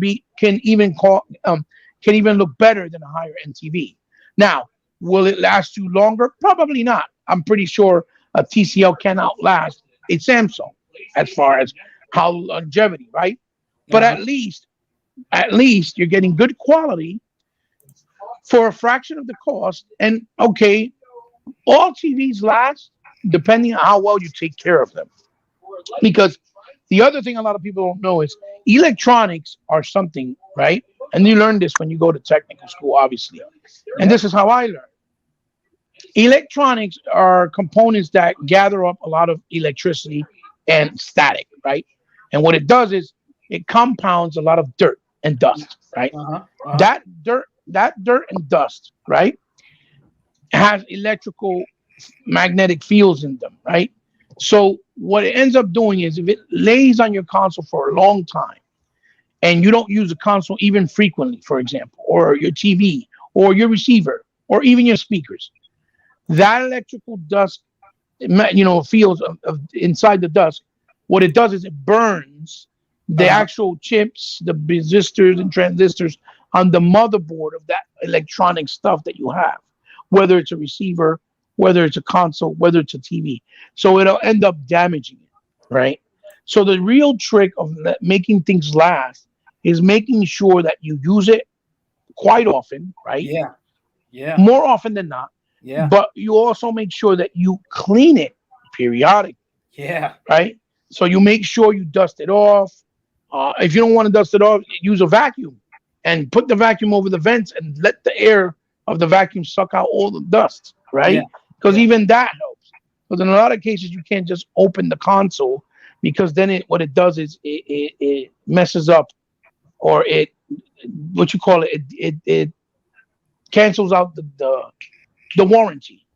look better than a higher end TV. Now, will it last you longer? Probably not. I'm pretty sure a TCL can outlast a Samsung as far as how longevity, right? But at least you're getting good quality for a fraction of the cost. And okay, all TVs last depending on how well you take care of them. Because the other thing a lot of people don't know is electronics are something, right? And you learn this when you go to technical school, obviously. And this is how I learned. Electronics are components that gather up a lot of electricity and static, right? And what it does is it compounds a lot of dirt and dust, right? That dirt and dust, right, has electrical magnetic fields in them, right? So what it ends up doing is if it lays on your console for a long time and you don't use the console even frequently, for example, or your TV or your receiver or even your speakers, that electrical dust, fields of inside the dust, what it does is it burns the actual chips, the resistors and transistors on the motherboard of that electronic stuff that you have, whether it's a receiver, whether it's a console, whether it's a TV. So it'll end up damaging it, right? So the real trick of making things last is making sure that you use it quite often, right? Yeah. More often than not. Yeah. But you also make sure that you clean it periodically. Yeah. Right? So you make sure you dust it off. If you don't want to dust it off, use a vacuum and put the vacuum over the vents and let the air of the vacuum suck out all the dust, right? Because even that helps. Because in a lot of cases, you can't just open the console because then what it does is it messes up or it cancels out the warranty.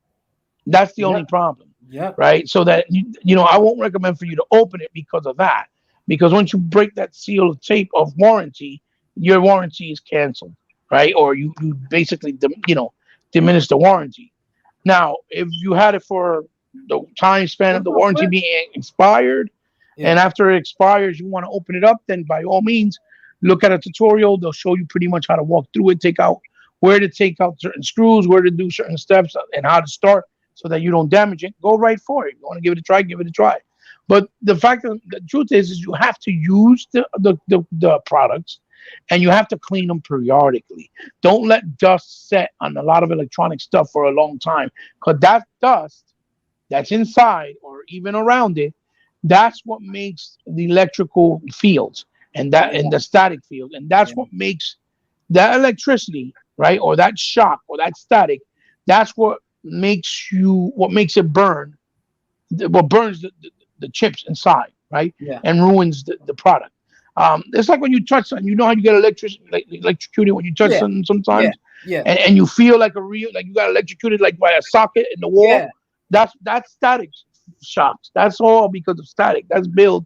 That's the only problem. Right. So that, I won't recommend for you to open it because of that. Because once you break that seal of tape of warranty, your warranty is canceled. Right. Or you basically, diminish the warranty. Now, if you had it for the time span of the warranty being expired, and after it expires, you want to open it up, then by all means, look at a tutorial. They'll show you pretty much how to walk through it, where to take out certain screws, where to do certain steps, and how to start so that you don't damage it. Go right for it. You want to give it a try, give it a try. But the truth is you have to use the products and you have to clean them periodically. Don't let dust set on a lot of electronic stuff for a long time, because that dust that's inside or even around it, that's what makes the electrical fields and the static field. And that's what makes that electricity, right, or that shock or that static, that's what makes it burn, what burns the chips inside, right? Yeah. And ruins the product. It's like when you touch something, you know how you get electrocuted when you touch Yeah. something Yeah. sometimes, Yeah. and you feel like like you got electrocuted like by a socket in the wall. Yeah. That's static shocks. That's all because of static. That's built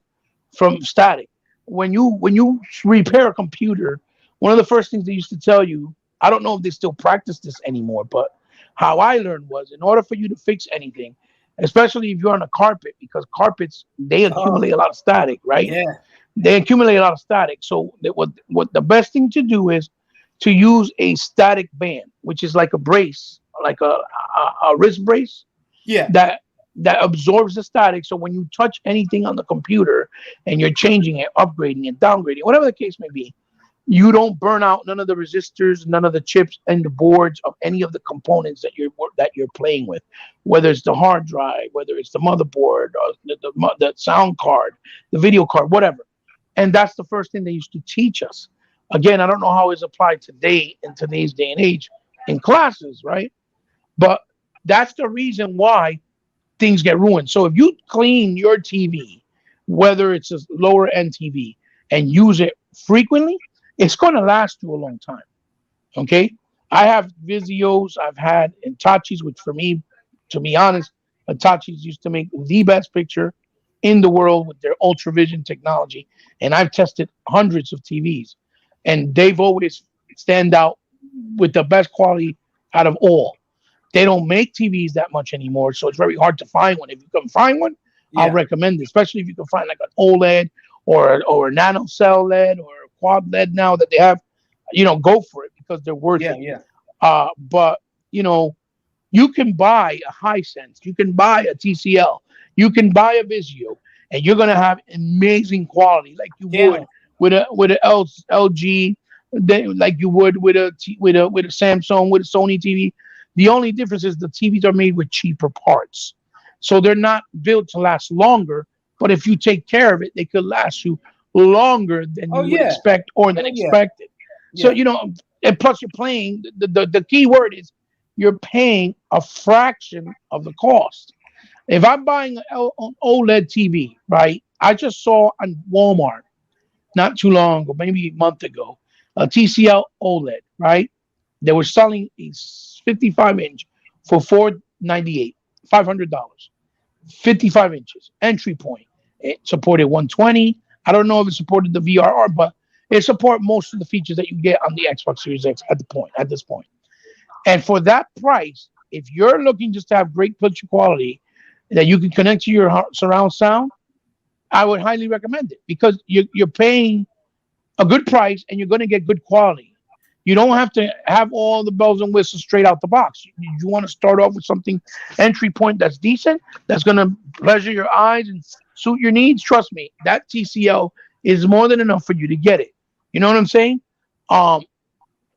from static. When you repair a computer, one of the first things they used to tell you, I don't know if they still practice this anymore, but how I learned was in order for you to fix anything, especially if you're on a carpet, because carpets they Oh, accumulate a lot of static, right? yeah. They accumulate a lot of static. So what the best thing to do is to use a static band, which is like a brace, like a wrist brace Yeah. that absorbs the static. So when you touch anything on the computer and you're changing it, upgrading it, downgrading, whatever the case may be, you don't burn out none of the resistors, none of the chips and the boards of any of the components that you're playing with, whether it's the hard drive, whether it's the motherboard, or the sound card, the video card, whatever. And that's the first thing they used to teach us. Again, I don't know how it's applied today in today's day and age in classes, right? But that's the reason why things get ruined. So if you clean your TV, whether it's a lower end TV, and use it frequently, it's going to last you a long time. Okay. I have Vizios, I've had Intachis, which for me, to be honest, Intachis used to make the best picture in the world with their ultravision technology. And I've tested hundreds of TVs, and they've always stand out with the best quality out of all. They don't make TVs that much anymore, so it's very hard to find one. If you can find one, I'll Yeah. recommend it, especially if you can find like an OLED or a nano cell LED or a quad LED now that they have. Go for it because they're worth Yeah. it. Yeah. But you know, you can buy a Hisense, you can buy a TCL, you can buy a Vizio, and you're gonna have amazing quality like you would Camel. with a LG, like you would with a Samsung, with a Sony TV. The only difference is the TVs are made with cheaper parts, so they're not built to last longer. But if you take care of it, they could last you longer than Oh, you would yeah. expect or than Oh, yeah. expected. So Yeah. and plus you're playing. The key word is you're paying a fraction of the cost. If I'm buying an OLED TV, right? I just saw on Walmart not too long ago, maybe a month ago, a TCL OLED, right? They were selling a 55 inch for $498, $500. 55 inches entry point. It supported 120. I don't know if it supported the VRR, but it supported most of the features that you get on the Xbox Series X at this point. And for that price, if you're looking just to have great picture quality that you can connect to your surround sound, I would highly recommend it because you're paying a good price and you're going to get good quality. You don't have to have all the bells and whistles straight out the box. You want to start off with something entry point that's decent, that's going to pleasure your eyes and suit your needs. Trust me, that TCL is more than enough for you to get it. You know what I'm saying? Um,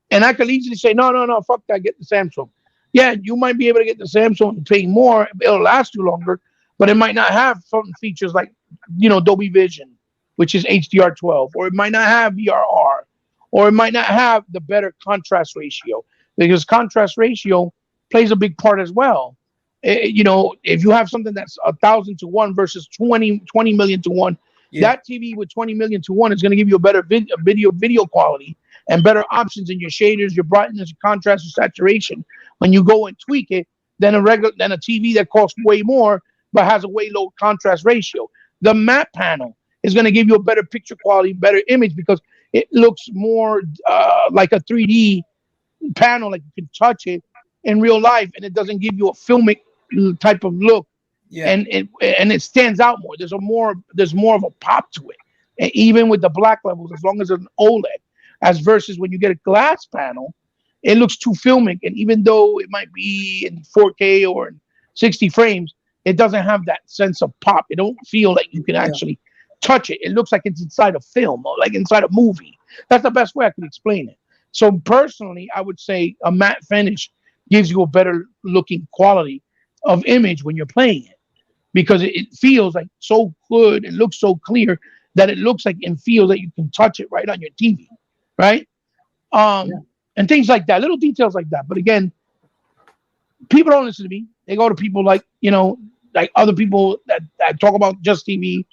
and I could easily say, no, no, no, fuck that, get the Samsung. Yeah, you might be able to get the Samsung and pay more. It'll last you longer, but it might not have certain features like, Dolby Vision, which is HDR12, or it might not have VRR, or it might not have the better contrast ratio because contrast ratio plays a big part as well. If you have something that's 1,000 to 1 versus 20 million to 1, Yeah. that TV with 20 million to 1 is going to give you a better video quality and better options in your shaders, your brightness, your contrast, your saturation when you go and tweak it than a TV that costs way more but has a way low contrast ratio. The map panel is going to give you a better picture quality, better image because it looks more like a 3D panel, like you can touch it in real life, and it doesn't give you a filmic type of look, Yeah. and it stands out more. There's more of a pop to it, and even with the black levels, as long as it's an OLED, as versus when you get a glass panel, it looks too filmic, and even though it might be in 4K or in 60 frames, it doesn't have that sense of pop. It don't feel like you can Yeah. actually touch it. It looks like it's inside a film or like inside a movie. That's the best way I can explain it. So personally, I would say a matte finish gives you a better looking quality of image when you're playing it because it feels like so good. It looks so clear that it looks like and feels that you can touch it right on your TV, right? Yeah. And things like that, little details like that. But again, people don't listen to me. They go to people like, like other people that talk about just TV,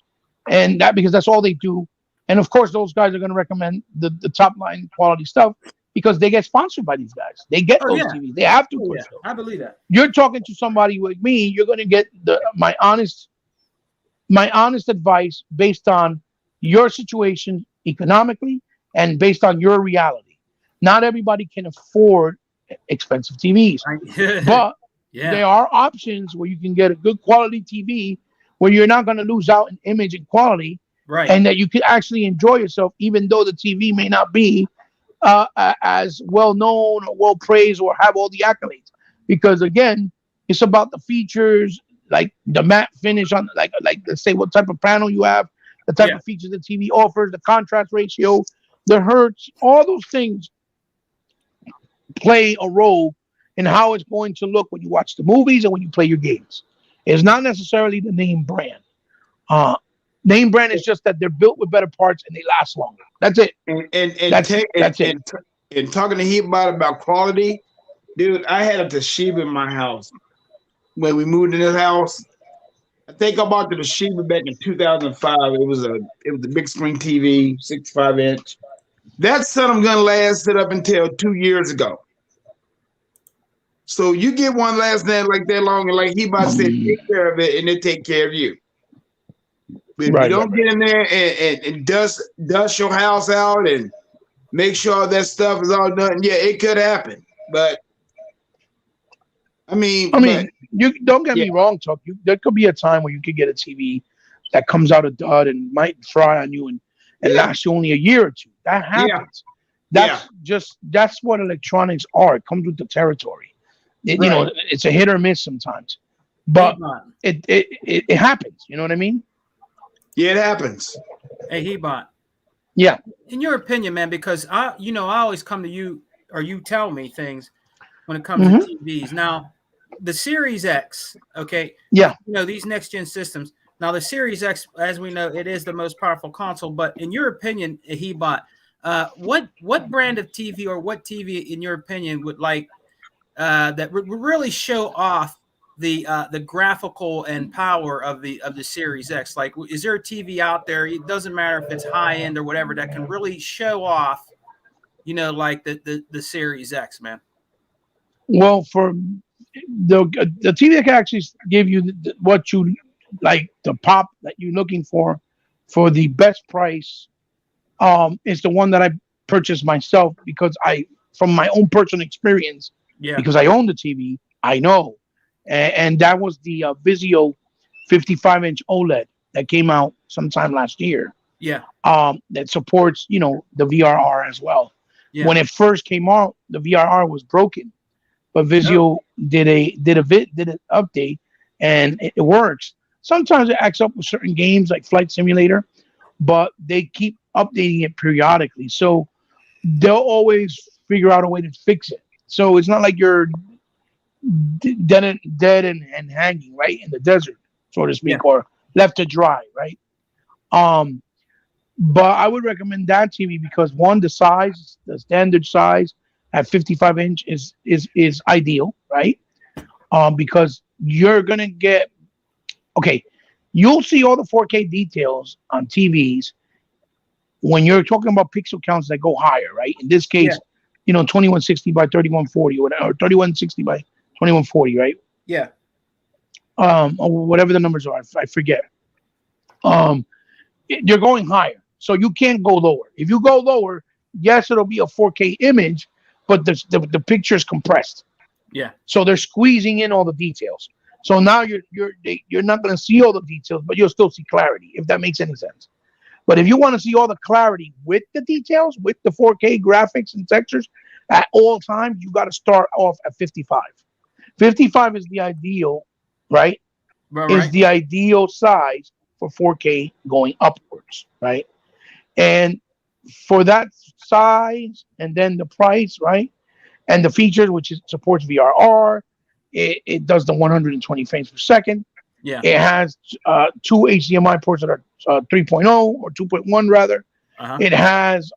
and that because that's all they do. And of course, those guys are going to recommend the top line quality stuff because they get sponsored by these guys. They get Oh those yeah. TVs. They have to Oh, push yeah. those. I believe that. You're talking to somebody like me. You're going to get my honest advice based on your situation economically and based on your reality. Not everybody can afford expensive TVs, but Yeah. there are options where you can get a good quality TV where you're not going to lose out in image and quality, Right. and that you can actually enjoy yourself, even though the TV may not be as well known or well praised or have all the accolades. Because again, it's about the features, like the matte finish on, like let's say what type of panel you have, the type Yeah. of features the TV offers, the contrast ratio, the hertz, all those things play a role in how it's going to look when you watch the movies and when you play your games. It's not necessarily the name brand. Name brand is just that they're built with better parts and they last longer. That's it. That's it. And talking to Heatbot about quality, dude, I had a Toshiba in my house when we moved in this house. I think I bought the Toshiba back in 2005. It was a big screen TV, 65-inch. That son of a gun lasted up until 2 years ago. So you get one last night like that long, and like Heatbot said, take care of it, and they take care of you. But if you don't get in there and dust your house out and make sure all that stuff is all done, yeah, it could happen. But I mean, you don't get me wrong, Tuck. There could be a time where you could get a TV that comes out a dud and might fry on you and last you only a year or two. That happens. That's what electronics are. It comes with the territory. You know, it's a hit or miss sometimes, but it happens. You know what I mean? Yeah, it happens. Hey, Heatbot. Yeah. In your opinion, man, because I always come to you or you tell me things when it comes to TVs. Now, the Series X, okay? Yeah. These next gen systems. Now, the Series X, as we know, it is the most powerful console. But in your opinion, Heatbot, what brand of TV or what TV, in your opinion, would that would really show off the graphical and power of the Series X? Like, is there a TV out there? It doesn't matter if it's high end or whatever that can really show off, like the Series X, man. Well, for the TV that can actually give you what you like, the pop that you're looking for the best price, is the one that I purchased myself because from my own personal experience, because I own the TV, I know. And that was the Vizio 55-inch OLED that came out sometime last year. Yeah. That supports, the VRR as well. Yeah. When it first came out, the VRR was broken, but Vizio did an update, and it works. Sometimes it acts up with certain games like Flight Simulator, but they keep updating it periodically, so they'll always figure out a way to fix it. So it's not like you're dead and hanging right in the desert, so to speak, or left to dry, right? But I would recommend that TV because one, the standard size at 55-inch is ideal, right? Because you're gonna get you'll see all the 4K details on TVs when you're talking about pixel counts that go higher, right? In this case, 2160 by 3140 or 3160 by 2140, right? Yeah. Or whatever the numbers are, I forget. You're going higher, so you can't go lower. If you go lower, yes, it'll be a 4K image, but the picture is compressed. Yeah. So they're squeezing in all the details. So now you're not going to see all the details, but you'll still see clarity, if that makes any sense. But if you want to see all the clarity with the details, with the 4K graphics and textures at all times, you got to start off at 55. 55 is the ideal, right? Is the ideal size for 4K going upwards, right? And for that size and then the price, right? And the features, which supports VRR, it does the 120 frames per second. Yeah. It has two HDMI ports that are 3.0 or 2.1 rather. It has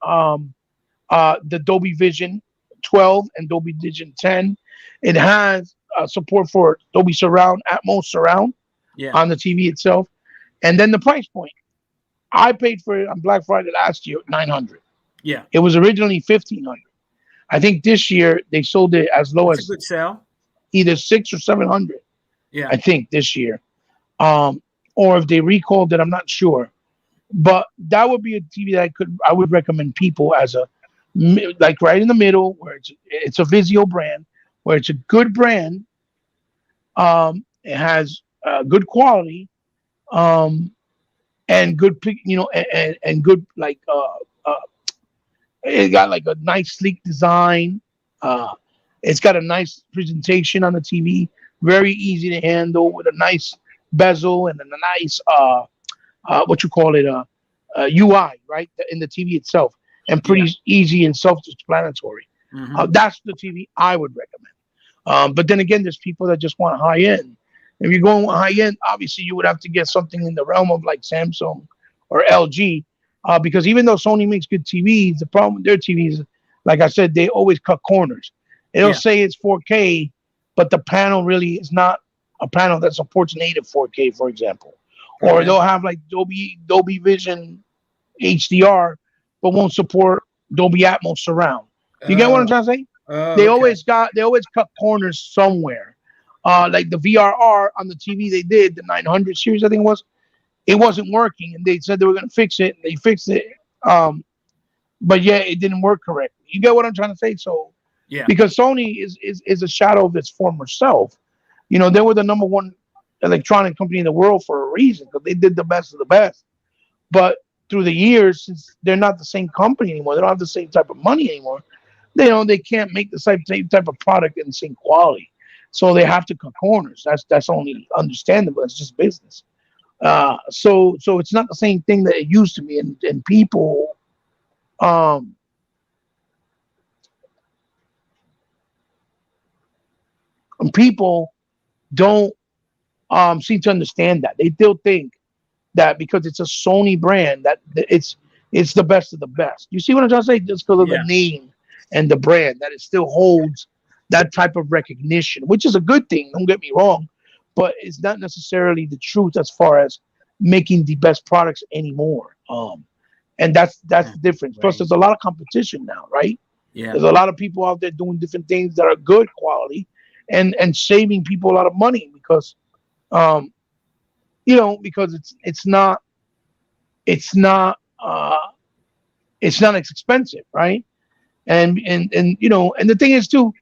the Dolby Vision 12 and Dolby Vision 10. It has support for Dolby Surround, Atmos Surround Yeah. on the TV itself, and then the price point. I paid for it on Black Friday last year, 900. Yeah. It was originally 1,500. I think this year they sold it as low That's a as good sell. either 600 or 700. Yeah. I think this year, or if they recalled it, I'm not sure. But that would be a TV that I would recommend people as a like right in the middle where it's a Vizio brand, where it's a good brand. It has good quality, um, and good and good like it got like a nice sleek design. Uh, it's got a nice presentation on the TV, very easy to handle with a nice bezel and a nice what you call it UI right in the TV itself, and Yeah. pretty easy and self-explanatory. Mhm. That's the TV I would recommend. But then again, there's people that just want high end. If you're going high end, obviously you would have to get something in the realm of like Samsung or LG, because even though Sony makes good TVs, the problem with their TVs, like I said, they always cut corners. It'll Yeah. say it's 4K, but the panel really is not a panel that supports native 4K, for example. Or Okay. they'll have like Dolby Vision HDR, but won't support Dolby Atmos surround. You get what I'm Oh. trying to say? Oh, They okay. always cut corners somewhere. Like the VRR on the TV they did, the 900 series, I think it was, it wasn't working, and they said they were going to fix it. And they fixed it, but yeah, it didn't work correctly. You get what I'm trying to say? So Yeah. because Sony is a shadow of its former self. You know, they were the number one electronic company in the world for a reason because they did the best of the best. But through the years, since they're not the same company anymore, they don't have the same type of money anymore. They can't make the same type of product and the same quality, so they have to cut corners. That's only understandable. It's just business. So it's not the same thing that it used to be, and people um and people don't seem to understand that. They still think that because it's a Sony brand that it's the best of the best. You see what I'm trying to say? Just because of the Yeah. name and the brand, that it still holds that type of recognition, which is a good thing. Don't get me wrong, but it's not necessarily the truth as far as making the best products anymore. And that's the difference. Plus, Right. there's a lot of competition now, right? Yeah. There's a lot of people out there doing different things that are good quality and saving people a lot of money because um, because it's not it's not as expensive, right? And and the thing is too,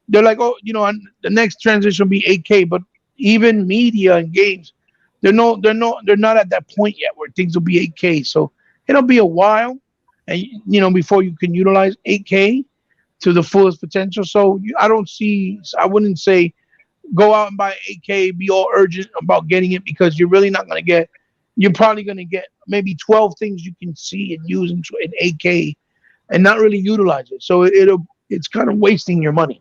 they're like, oh, the next transition will be 8K, but even media and games, they're not at that point yet where things will be 8K. So it'll be a while, and before you can utilize 8K to the fullest potential. So I wouldn't say go out and buy 8K, be all urgent about getting it because you're really not going to get. You're probably going to get maybe 12 things you can see and use in 8K and not really utilize it. So it's kind of wasting your money,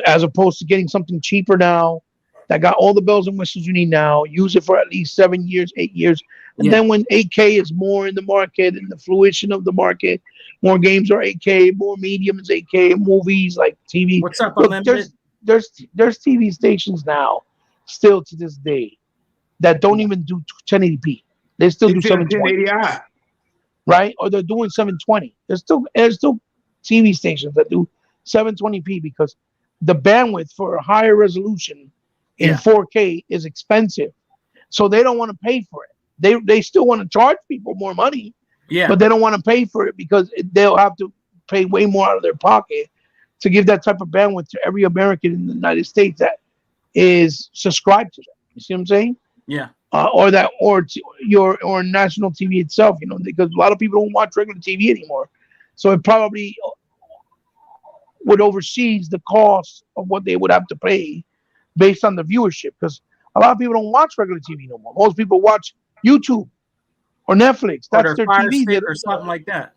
as opposed to getting something cheaper now that got all the bells and whistles you need now. Use it for at least 7 years, 8 years, and Yeah. then when 8K is more in the market and the fruition of the market, more games are 8K, more medium is 8K, movies like TV. What's up, Look, Unlimited? there's TV stations now, still to this day, that don't even do 1080p. They still do It's in 720, 1080i. right? Or they're doing 720. There's still TV stations that do 720p because the bandwidth for a higher resolution in Yeah. 4K is expensive. So they don't want to pay for it. They still want to charge people more money, Yeah. but they don't want to pay for it because they'll have to pay way more out of their pocket to give that type of bandwidth to every American in the United States that is subscribed to them. You see what I'm saying? Yeah. Or national TV itself, because a lot of people don't watch regular TV anymore. So it probably would oversees the cost of what they would have to pay based on the viewership. Because a lot of people don't watch regular TV no more. Most people watch YouTube or Netflix. Or That's their their Fire TV. Stick or something like that.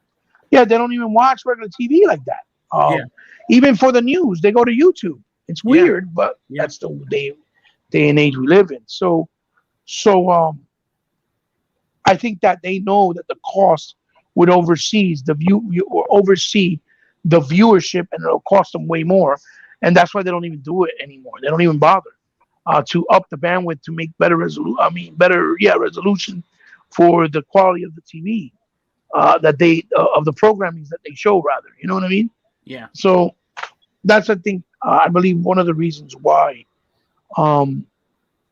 Yeah, they don't even watch regular TV like that. Yeah. Even for the news, they go to YouTube. It's Yeah. weird, but Yeah. that's the day and age we live in. So I think that they know that the cost would oversee the viewership, and it'll cost them way more. and that's why they don't even do it anymore. They don't even bother to up the bandwidth to make better resolution for the quality of the TV that they of the programmings that they show. Rather, you know what I mean? Yeah. So that's I think I believe one of the reasons why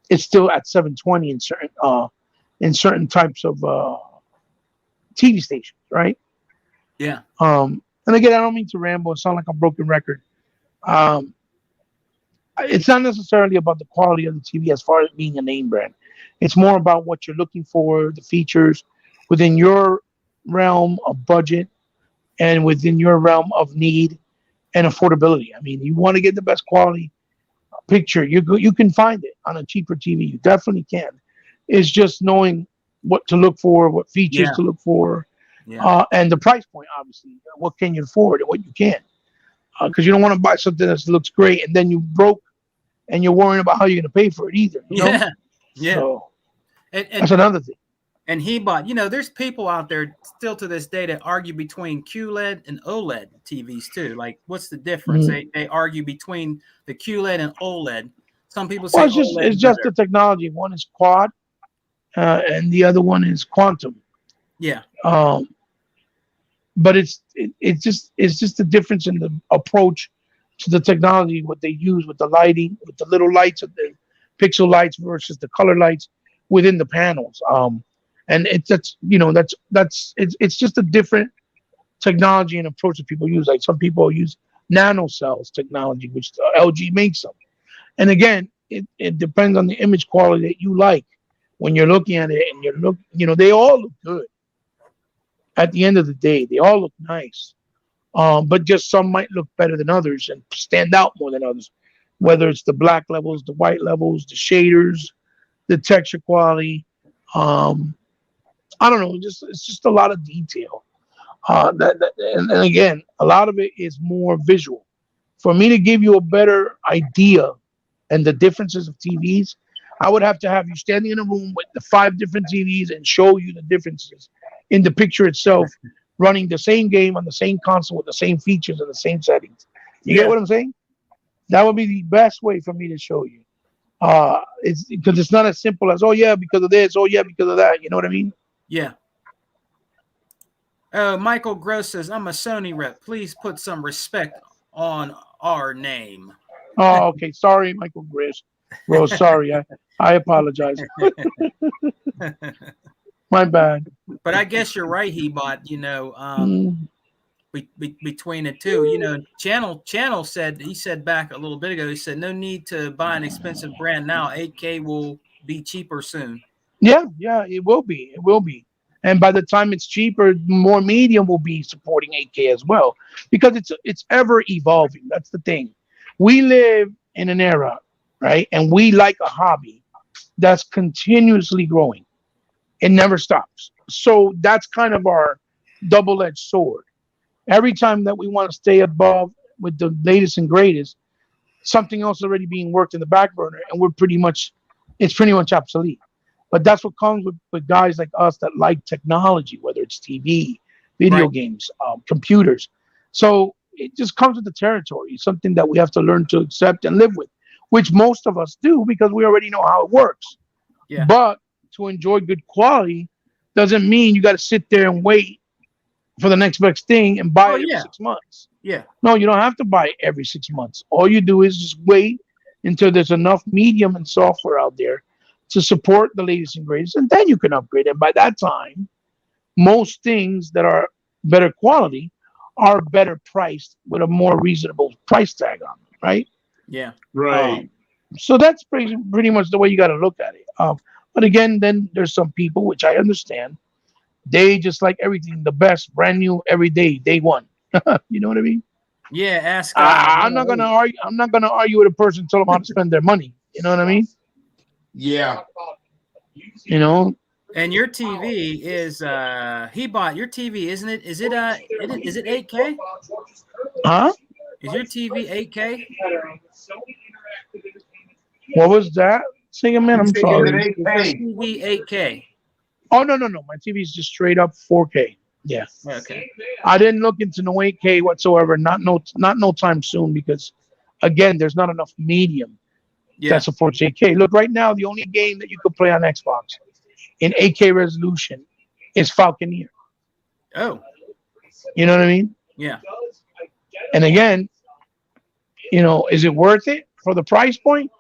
it's still at 720 in certain types of TV stations, right? Yeah. And again, I don't mean to ramble and sound like a broken record. Um, it's not necessarily about the quality of the TV as far as being a name brand. It's more about what you're looking for, the features within your realm of budget and within your realm of need and affordability. I mean, you want to get the best quality picture, you can find it on a cheaper TV. You definitely can. It's just knowing what to look for, what features Yeah. to look for, Yeah. and the price point. Obviously, what can you afford and what you can, because you don't want to buy something that looks great and then you broke and you're worrying about how you're going to pay for it either. You know? Yeah. Yeah. So And that's another thing. And he bought, there's people out there still to this day that argue between QLED and OLED TVs too. Like, what's the difference? They argue between the QLED and OLED. Some people say Well, it's just the technology. One is quad, and the other one is quantum. Yeah. But it's just the difference in the approach to the technology, what they use with the lighting, with the little lights of the pixel lights versus the color lights within the panels. And it's just a different technology and approach that people use. Like some people use nanocells technology, which LG makes them. And again, it depends on the image quality that you like when you're looking at it, and they all look good. At the end of the day, they all look nice. But just some might look better than others and stand out more than others, whether it's the black levels, the white levels, the shaders, the texture quality. I don't know. It's just a lot of detail. And again, a lot of it is more visual. For me to give you a better idea and the differences of TVs, I would have to have you standing in a room with the 5 different TVs and show you the differences in the picture itself, running the same game on the same console with the same features and the same settings. You get what I'm saying? That would be the best way for me to show you. It's because it's not as simple as, oh yeah, because of this, oh yeah, because of that. You know what I mean? Yeah. Michael Gross says, I'm a Sony rep. Please put some respect on our name. Oh, okay. Sorry, Michael Gross. Rose, sorry. I apologize. My bad. But I guess you're right, he bought, between the two. Channel said back a little bit ago, he said, no need to buy an expensive brand now. 8K will be cheaper soon. Yeah, it will be. It will be. And by the time it's cheaper, more medium will be supporting 8K as well, because it's ever evolving. That's the thing. We live in an era, right? And we like a hobby that's continuously growing. It never stops. So that's kind of our double-edged sword. Every time that we want to stay above with the latest and greatest, something else already being worked in the back burner, and it's pretty much obsolete. But that's what comes with guys like us that like technology, whether it's TV, video games, computers. So it just comes with the territory. It's something that we have to learn to accept and live with, which most of us do because we already know how it works. Yeah. But to enjoy good quality doesn't mean you got to sit there and wait for the next best thing and buy it every 6 months. Yeah. No, you don't have to buy it every 6 months. All you do is just wait until there's enough medium and software out there to support the latest and greatest, and then you can upgrade. And by that time, most things that are better quality are better priced with a more reasonable price tag on them, right? Yeah. Right. So that's pretty much the way you got to look at it. But again, then there's some people, which I understand, they just like everything the best, brand new, every day one. You know what I mean? Yeah. Ask. I'm not gonna argue. I'm not gonna argue with a person and tell them how to spend their money. You know what I mean? Yeah. And your TV is he bought your TV, isn't it? Is it 8K? Huh? Is your TV 8K? What was that? Say again, man. I'm sorry. TV 8K. Oh no. My TV is just straight up 4K. Yeah. Okay. I didn't look into no 8K whatsoever. Not no time soon, because again, there's not enough medium Yeah. that supports 8K. Look, right now, the only game that you could play on Xbox in 8K resolution is Falconeer. Oh. You know what I mean? Yeah. And again, is it worth it for the price point?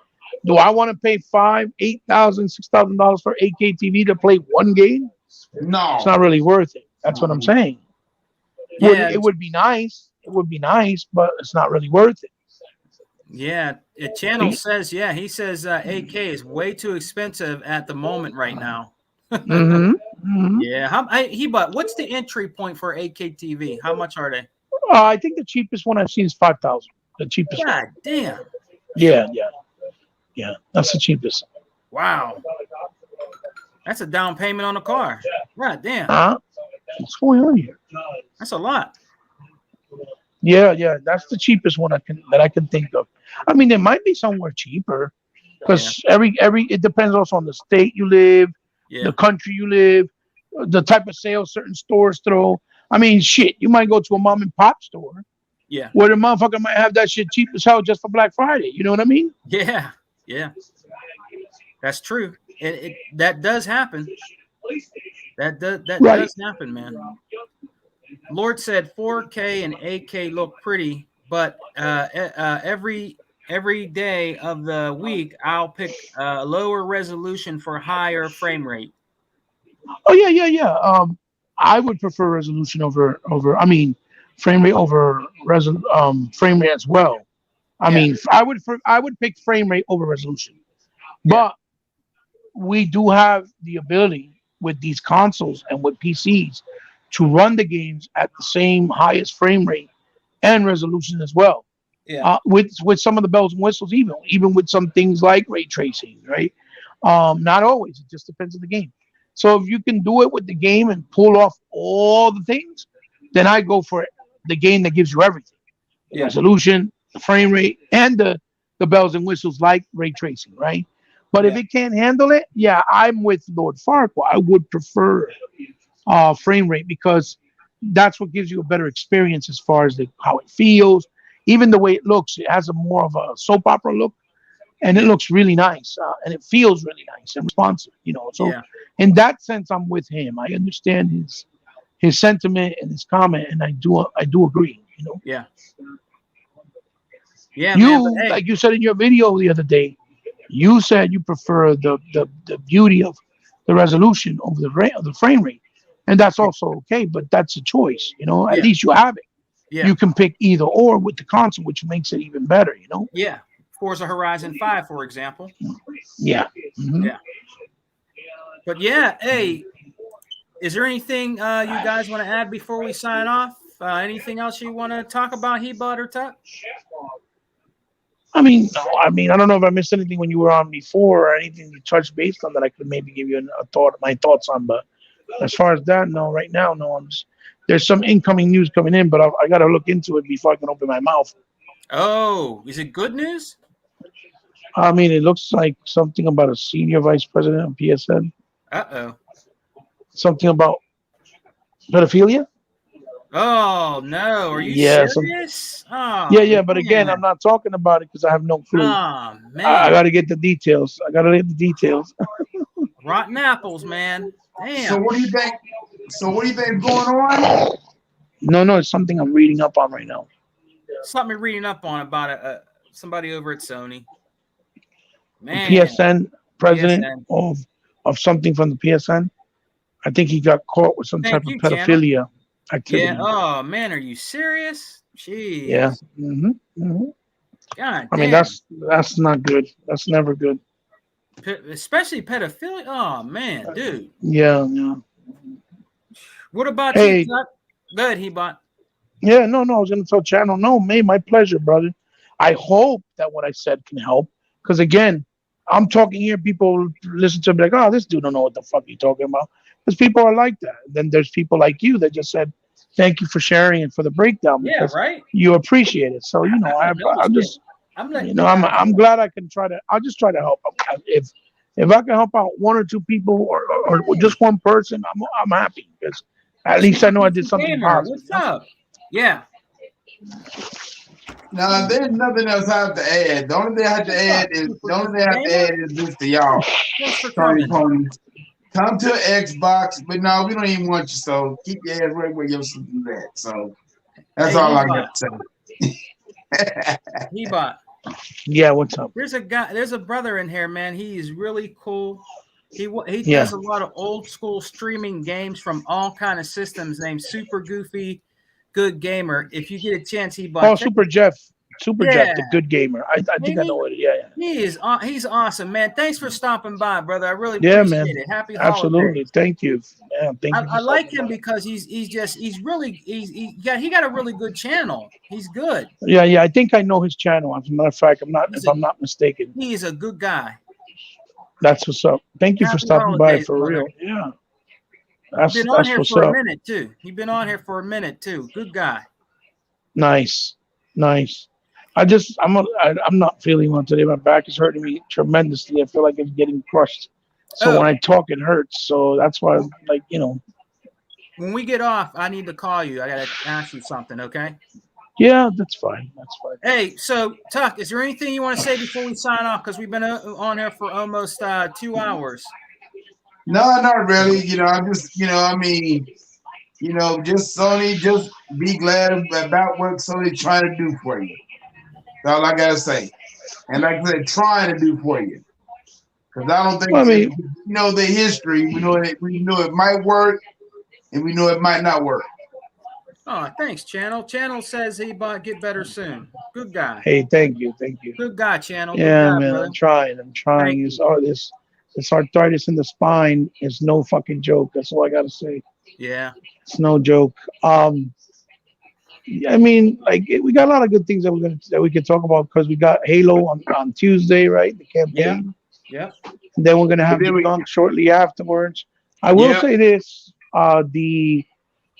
Do I want to pay $5,000, $8,000, $6,000 for 8K TV to play one game? No. It's not really worth it. That's what I'm saying. Yeah. It would be nice. It would be nice, but it's not really worth it. Yeah. Channel says, he says 8K is way too expensive at the moment right now. Mm-hmm. Mm-hmm. Yeah. But what's the entry point for 8K TV? How much are they? I think the cheapest one I've seen is 5,000. The cheapest God one. damn. Yeah. That's the cheapest. Wow. That's a down payment on a car. God damn. What's going on here? That's a lot. Yeah. That's the cheapest one I can think of. I mean, there might be somewhere cheaper because it depends also on the state you live, the country you live, the type of sales certain stores throw. I mean, shit, you might go to a mom and pop store. Yeah. Where the motherfucker might have that shit cheap as hell just for Black Friday. You know what I mean? Yeah. That's true. That does happen. That does happen, man. Lord said 4K and 8K look pretty, but every day of the week I'll pick a lower resolution for higher frame rate. Oh yeah. I would prefer resolution over. I mean, frame rate over frame rate as well. I mean, I would pick frame rate over resolution, but we do have the ability with these consoles and with PCs to run the games at the same highest frame rate and resolution as well. Yeah. With some of the bells and whistles, even with some things like ray tracing, right? Not always. It just depends on the game. So if you can do it with the game and pull off all the things, then I go for the game that gives you everything: the resolution, the frame rate, and the bells and whistles like ray tracing, right? But if it can't handle it, I'm with Lord Farquhar. I would prefer frame rate because that's what gives you a better experience as far as how it feels, even the way it looks. It has a more of a soap opera look, and it looks really nice, and it feels really nice and responsive. So in that sense, I'm with him. I understand his sentiment and his comment, and I do agree. Yeah, man, like you said in your video the other day, you said you prefer the beauty of the resolution over the frame rate, and that's also okay. But that's a choice, At least you have it. Yeah. You can pick either or with the console, which makes it even better. Yeah. Forza Horizon 5, for example. Yeah. Mm-hmm. Yeah. But hey, is there anything you guys want to add before we sign off? Anything else you want to talk about, Hebot or Tuck? I mean, I don't know if I missed anything when you were on before or anything you touched based on that I could maybe give you my thoughts on. But as far as that, no, right now, no. There's some incoming news coming in, but I got to look into it before I can open my mouth. Oh, is it good news? I mean, it looks like something about a senior vice president of PSN. Uh-oh. Something about pedophilia? Oh, no. Are you serious? Yeah. But again, I'm not talking about it because I have no clue. Oh, man. I got to get the details. Rotten apples, man. Damn. So what do you think? Going on? No, it's something I'm reading up on right now. Something you're reading up on about somebody over at Sony. Man. PSN president of something from the PSN. I think he got caught with some type of pedophilia activity. Yeah. Oh man, are you serious? Jeez. Yeah. Mm-hmm. Mm-hmm. God. I mean, that's not good. That's never good. Especially pedophilia. Oh man, dude. Yeah. What about you? Go ahead, Hebot. Yeah, no, I was gonna tell Channel. No, my pleasure, brother. I hope that what I said can help. Because again, I'm talking here, people listen to me like, oh, this dude don't know what the fuck he's talking about. Because people are like that. Then there's people like you that just said, thank you for sharing and for the breakdown. Yeah, right. You appreciate it. So, I'm glad I can I'll just try to help. If I can help out one or two people or just one person, I'm happy. Because at least I know I did something positive. What's up? Yeah. No, there's nothing else I have to add. The only thing I have to add is this to y'all. Thanks for Tony coming. Ponies. Come to Xbox, but no, we don't even want you. So keep your ass right where your sleeping at. So that's all I got to say. Hebot. Yeah, what's up? There's a brother in here, man. He is really cool. He Yeah. does a lot of old school streaming games from all kind of systems. Named Super Goofy, Good Gamer. If you get a chance, Hebot. Oh, Super Jeff, the good gamer. I think I know it. Yeah. He's awesome, man. Thanks for stopping by, brother. I really Yeah, appreciate man. it. Happy Absolutely. holidays. Thank you. Yeah, thank you. I like him because he got a really good channel. He's good. Yeah. I think I know his channel. As a matter of fact, I'm not mistaken. He is a good guy. That's what's up. Thank you for stopping by for real. Yeah. That's been on here what's for up. a minute too. He's been on here for a minute too. Good guy. Nice. I'm not feeling well today. My back is hurting me tremendously. I feel like it's getting crushed. So when I talk, it hurts. So that's why, when we get off, I need to call you. I gotta ask you something, okay? Yeah, that's fine. Hey, so Tuck, is there anything you want to say before we sign off? Because we've been on here for almost 2 hours. No, not really. I'm just, just Sony, just be glad about what Sony's trying to do for you. That's all I gotta say. And like I said, trying to do for you. Because I don't think the history. We know it might work, and we know it might not work. Oh, thanks, Channel. Channel says he get better soon. Good guy. Hey, thank you. Good guy, Channel. Yeah, good guy, man, brother. I'm trying. This arthritis in the spine is no fucking joke. That's all I gotta say. Yeah, it's no joke. I mean, we got a lot of good things that we can talk about because we got Halo on Tuesday, right? The campaign. Yeah. And then we're gonna have the dunk shortly afterwards. I will say this: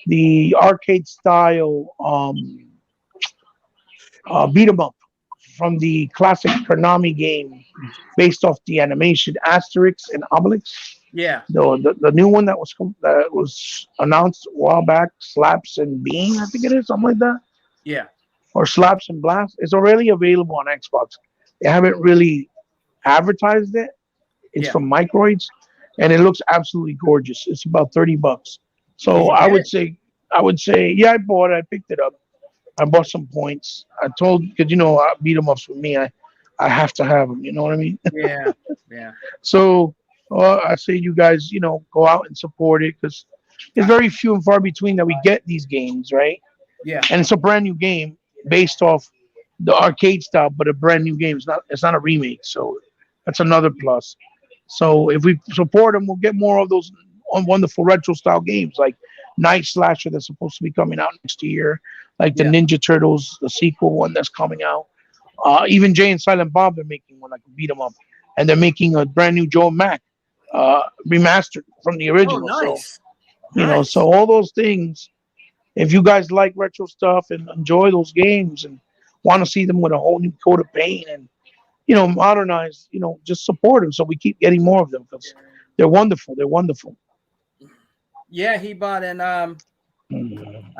the arcade style beat 'em up from the classic Konami game, based off the animation Asterix and Obelix. Yeah. The new one that was announced a while back, Slaps and Bean, I think it is, something like that. Yeah. Or Slaps and Blast. It's already available on Xbox. They haven't really advertised it. It's from Microids, and it looks absolutely gorgeous. It's about $30. So I would say, yeah, I bought it. I picked it up. I bought some points. I told, because I beat them ups with me. I have to have them. You know what I mean? Yeah. So I say you guys, go out and support it because it's very few and far between that we get these games, right? Yeah. And it's a brand new game based off the arcade style, but a brand new game. It's not a remake. So that's another plus. So if we support them, we'll get more of those wonderful retro style games like Night Slasher that's supposed to be coming out next year, like the Ninja Turtles, the sequel one that's coming out. Even Jay and Silent Bob, they're making one like beat 'em up, and they're making a brand new Joe Mac remastered from the original. Oh, nice. So so all those things. If you guys like retro stuff and enjoy those games and want to see them with a whole new coat of paint and modernized, just support them so we keep getting more of them because they're wonderful. Yeah, he bought and I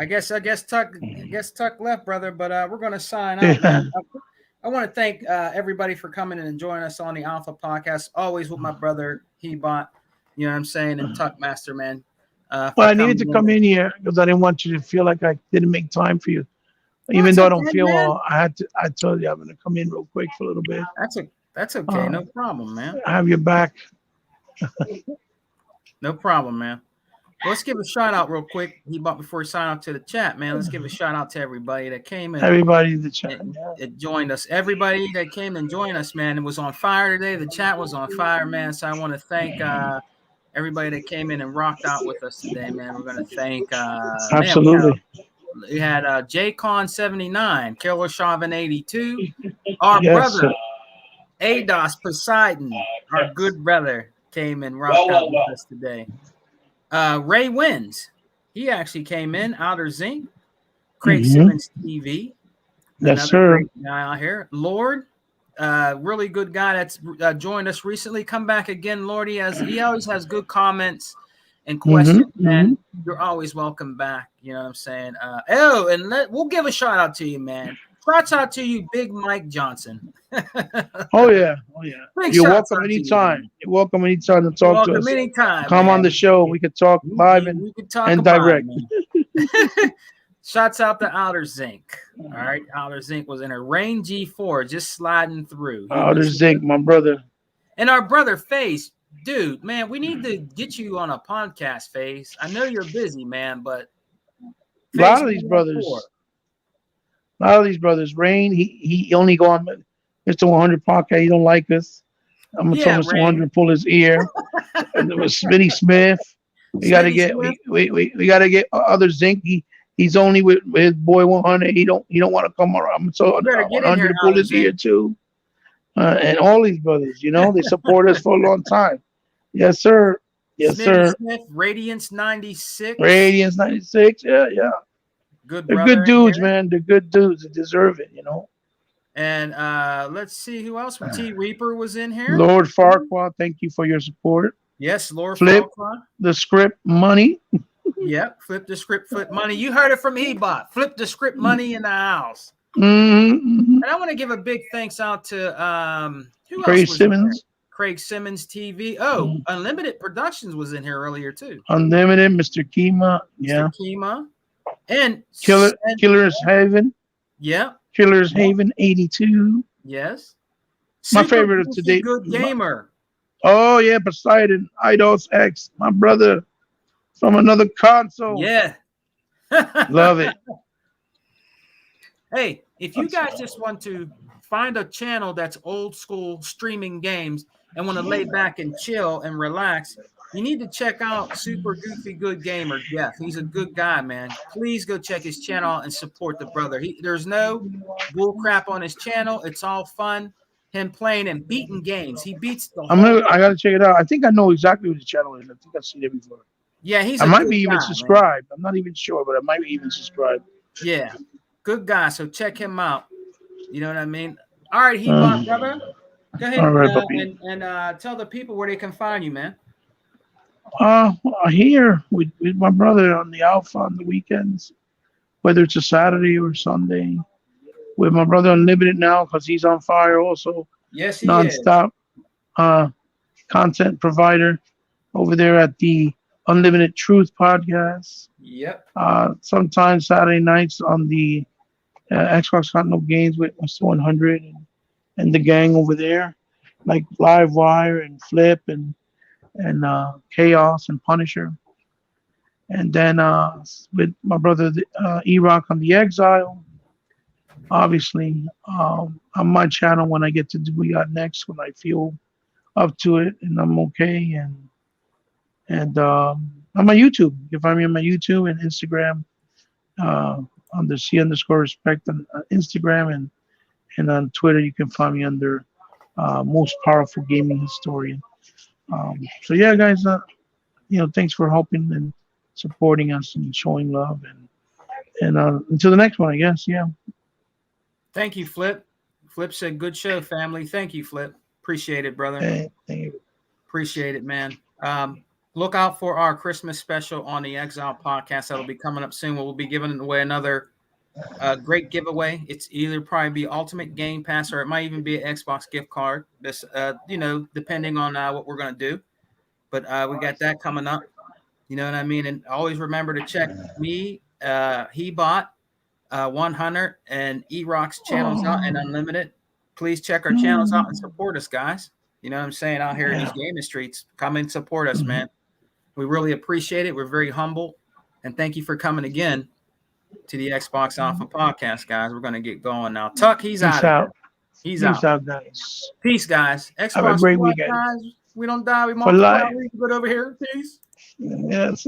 guess Tuck left, brother, but we're gonna sign off. I want to thank everybody for coming in and joining us on the Alpha Podcast. Always with my brother, he bought, you know what I'm saying, and Tuck Master, man. Well, I needed to come in here because I didn't want you to feel like I didn't make time for you. Even though I don't feel well, I told you I'm gonna come in real quick for a little bit. That's okay, no problem, man. I have your back. No problem, man. Let's give a shout out real quick. Before we sign out to the chat, man. Let's give a shout out to everybody that came in. Everybody in the chat. It joined us. Everybody that came and joined us, man. It was on fire today. The chat was on fire, man. So I want to thank everybody that came in and rocked out with us today, man. We're gonna thank absolutely. We had JCon79, Killer Chauvin 82, our brother Ados Poseidon, our good brother, came and rocked out with us today. Ray Wins, he actually came in. Outer Zinc, Craig Simmons TV, yes, sir. Great guy out here. Lord, really good guy that's joined us recently. Come back again, Lord. He always has good comments and questions, and you're always welcome back. You know what I'm saying? And we'll give a shout out to you, man. Shouts out to you, Big Mike Johnson. Oh yeah. Big You're shouts welcome out to you, anytime. man. You're welcome anytime to You're talk to welcome us. anytime, Come on man. the show. We could talk live We could talk and about it, direct. man. Shouts out to Outer Zinc. All right, Outer Zinc was in a Rain G4 just sliding through. There's Zink, my brother. And our brother Face, dude, man, we need to get you on a podcast, Face. I know you're busy, man, but A lot Face of these 114. brothers. Rain, he only go on Mr. 100 podcast. He don't like us. I'm gonna tell Yeah, Mr. Rain. 100 pull his ear. And it was Smitty Smith. We gotta Smitty get Smith. we gotta get other Zink. He's only with his boy 100. He don't want to come around. So You better get in 100 here, to pull Outer his ear Zinc. too. And all these brothers, they support us for a long time. Yes, sir. Yes, Smitty sir. Smith, Radiance 96. Radiance 96. Yeah. Good They're brother good in dudes, here. man. They're good dudes. They deserve it, And let's see who else. T Reaper was in here. Lord Farquaad, thank you for your support. Yes, Lord Flip Farquaad. the script money. Yep, flip the script, flip money. You heard it from Ebot. Flip the script money in the house. Mm-hmm. And I want to give a big thanks out to who Craig else was Simmons. in there? Craig Simmons TV. Oh, Unlimited Productions was in here earlier too. Unlimited, Mr. Kima. Yeah. Mr. Kima. And Killer's Haven. Yeah. Killer's Haven 82. Yes. My Super favorite of Goofy today. Good gamer. Oh yeah, Poseidon, Idos X, my brother from another console. Yeah. Love it. Hey, if you guys just want to find a channel that's old school streaming games and want to lay back and chill and relax, you need to check out Super Goofy Good Gamer Jeff. He's a good guy, man. Please go check his channel and support the brother. There's no bull crap on his channel. It's all fun. Him playing and beating games. He beats the whole I gotta check it out. I think I know exactly what the channel is. I think I've seen it before. Yeah, he's I a might good be even guy, subscribed. man. I'm not even sure, but I might be even subscribed. Yeah, good guy. So check him out. You know what I mean? All right, Hebot, brother. Go ahead All right, puppy. and tell the people where they can find you, man. Here with my brother on the Alpha on the weekends, whether it's a Saturday or Sunday. With my brother Unlimited now because he's on fire also. Yes, he nonstop content provider over there at the Unlimited Truth podcast. Yep. Sometimes Saturday nights on the Xbox Continental Games with Mr. 100 and the gang over there, like Live Wire and Flip and Chaos and Punisher. And then with my brother E-Rock on the Exile. Obviously, on my channel when I get to do We Got Next when I feel up to it and I'm okay, and on my YouTube, you can find me on my YouTube and Instagram under C_respect on Instagram and on Twitter you can find me under Most Powerful Gaming Historian. So yeah, guys, thanks for helping and supporting us and showing love and until the next one, I guess. Yeah. Thank you, Flip. Flip said, good show, family. Thank you, Flip. Appreciate it, brother. Hey, thank you. Appreciate it, man. Look out for our Christmas special on the Exile podcast. That'll be coming up soon. We'll be giving away another great giveaway. It's either probably be Ultimate Game Pass or it might even be an Xbox gift card. This, depending on what we're going to do. But we got that coming up. You know what I mean? And always remember to check me, Hebot, 100 and E-Rock's channels out and Unlimited. Please check our channels out and support us, guys. You know what I'm saying? Out here in these gaming streets, come and support us, man. We really appreciate it. We're very humble. And thank you for coming again to the Xbox Alpha podcast, guys. We're going to get going now. Tuck, he's out. He's out. Peace out, guys. Peace, guys. Xbox Have a great weekend. Guys. We don't die. We For life. multiply. We can go over here. Peace. Yes.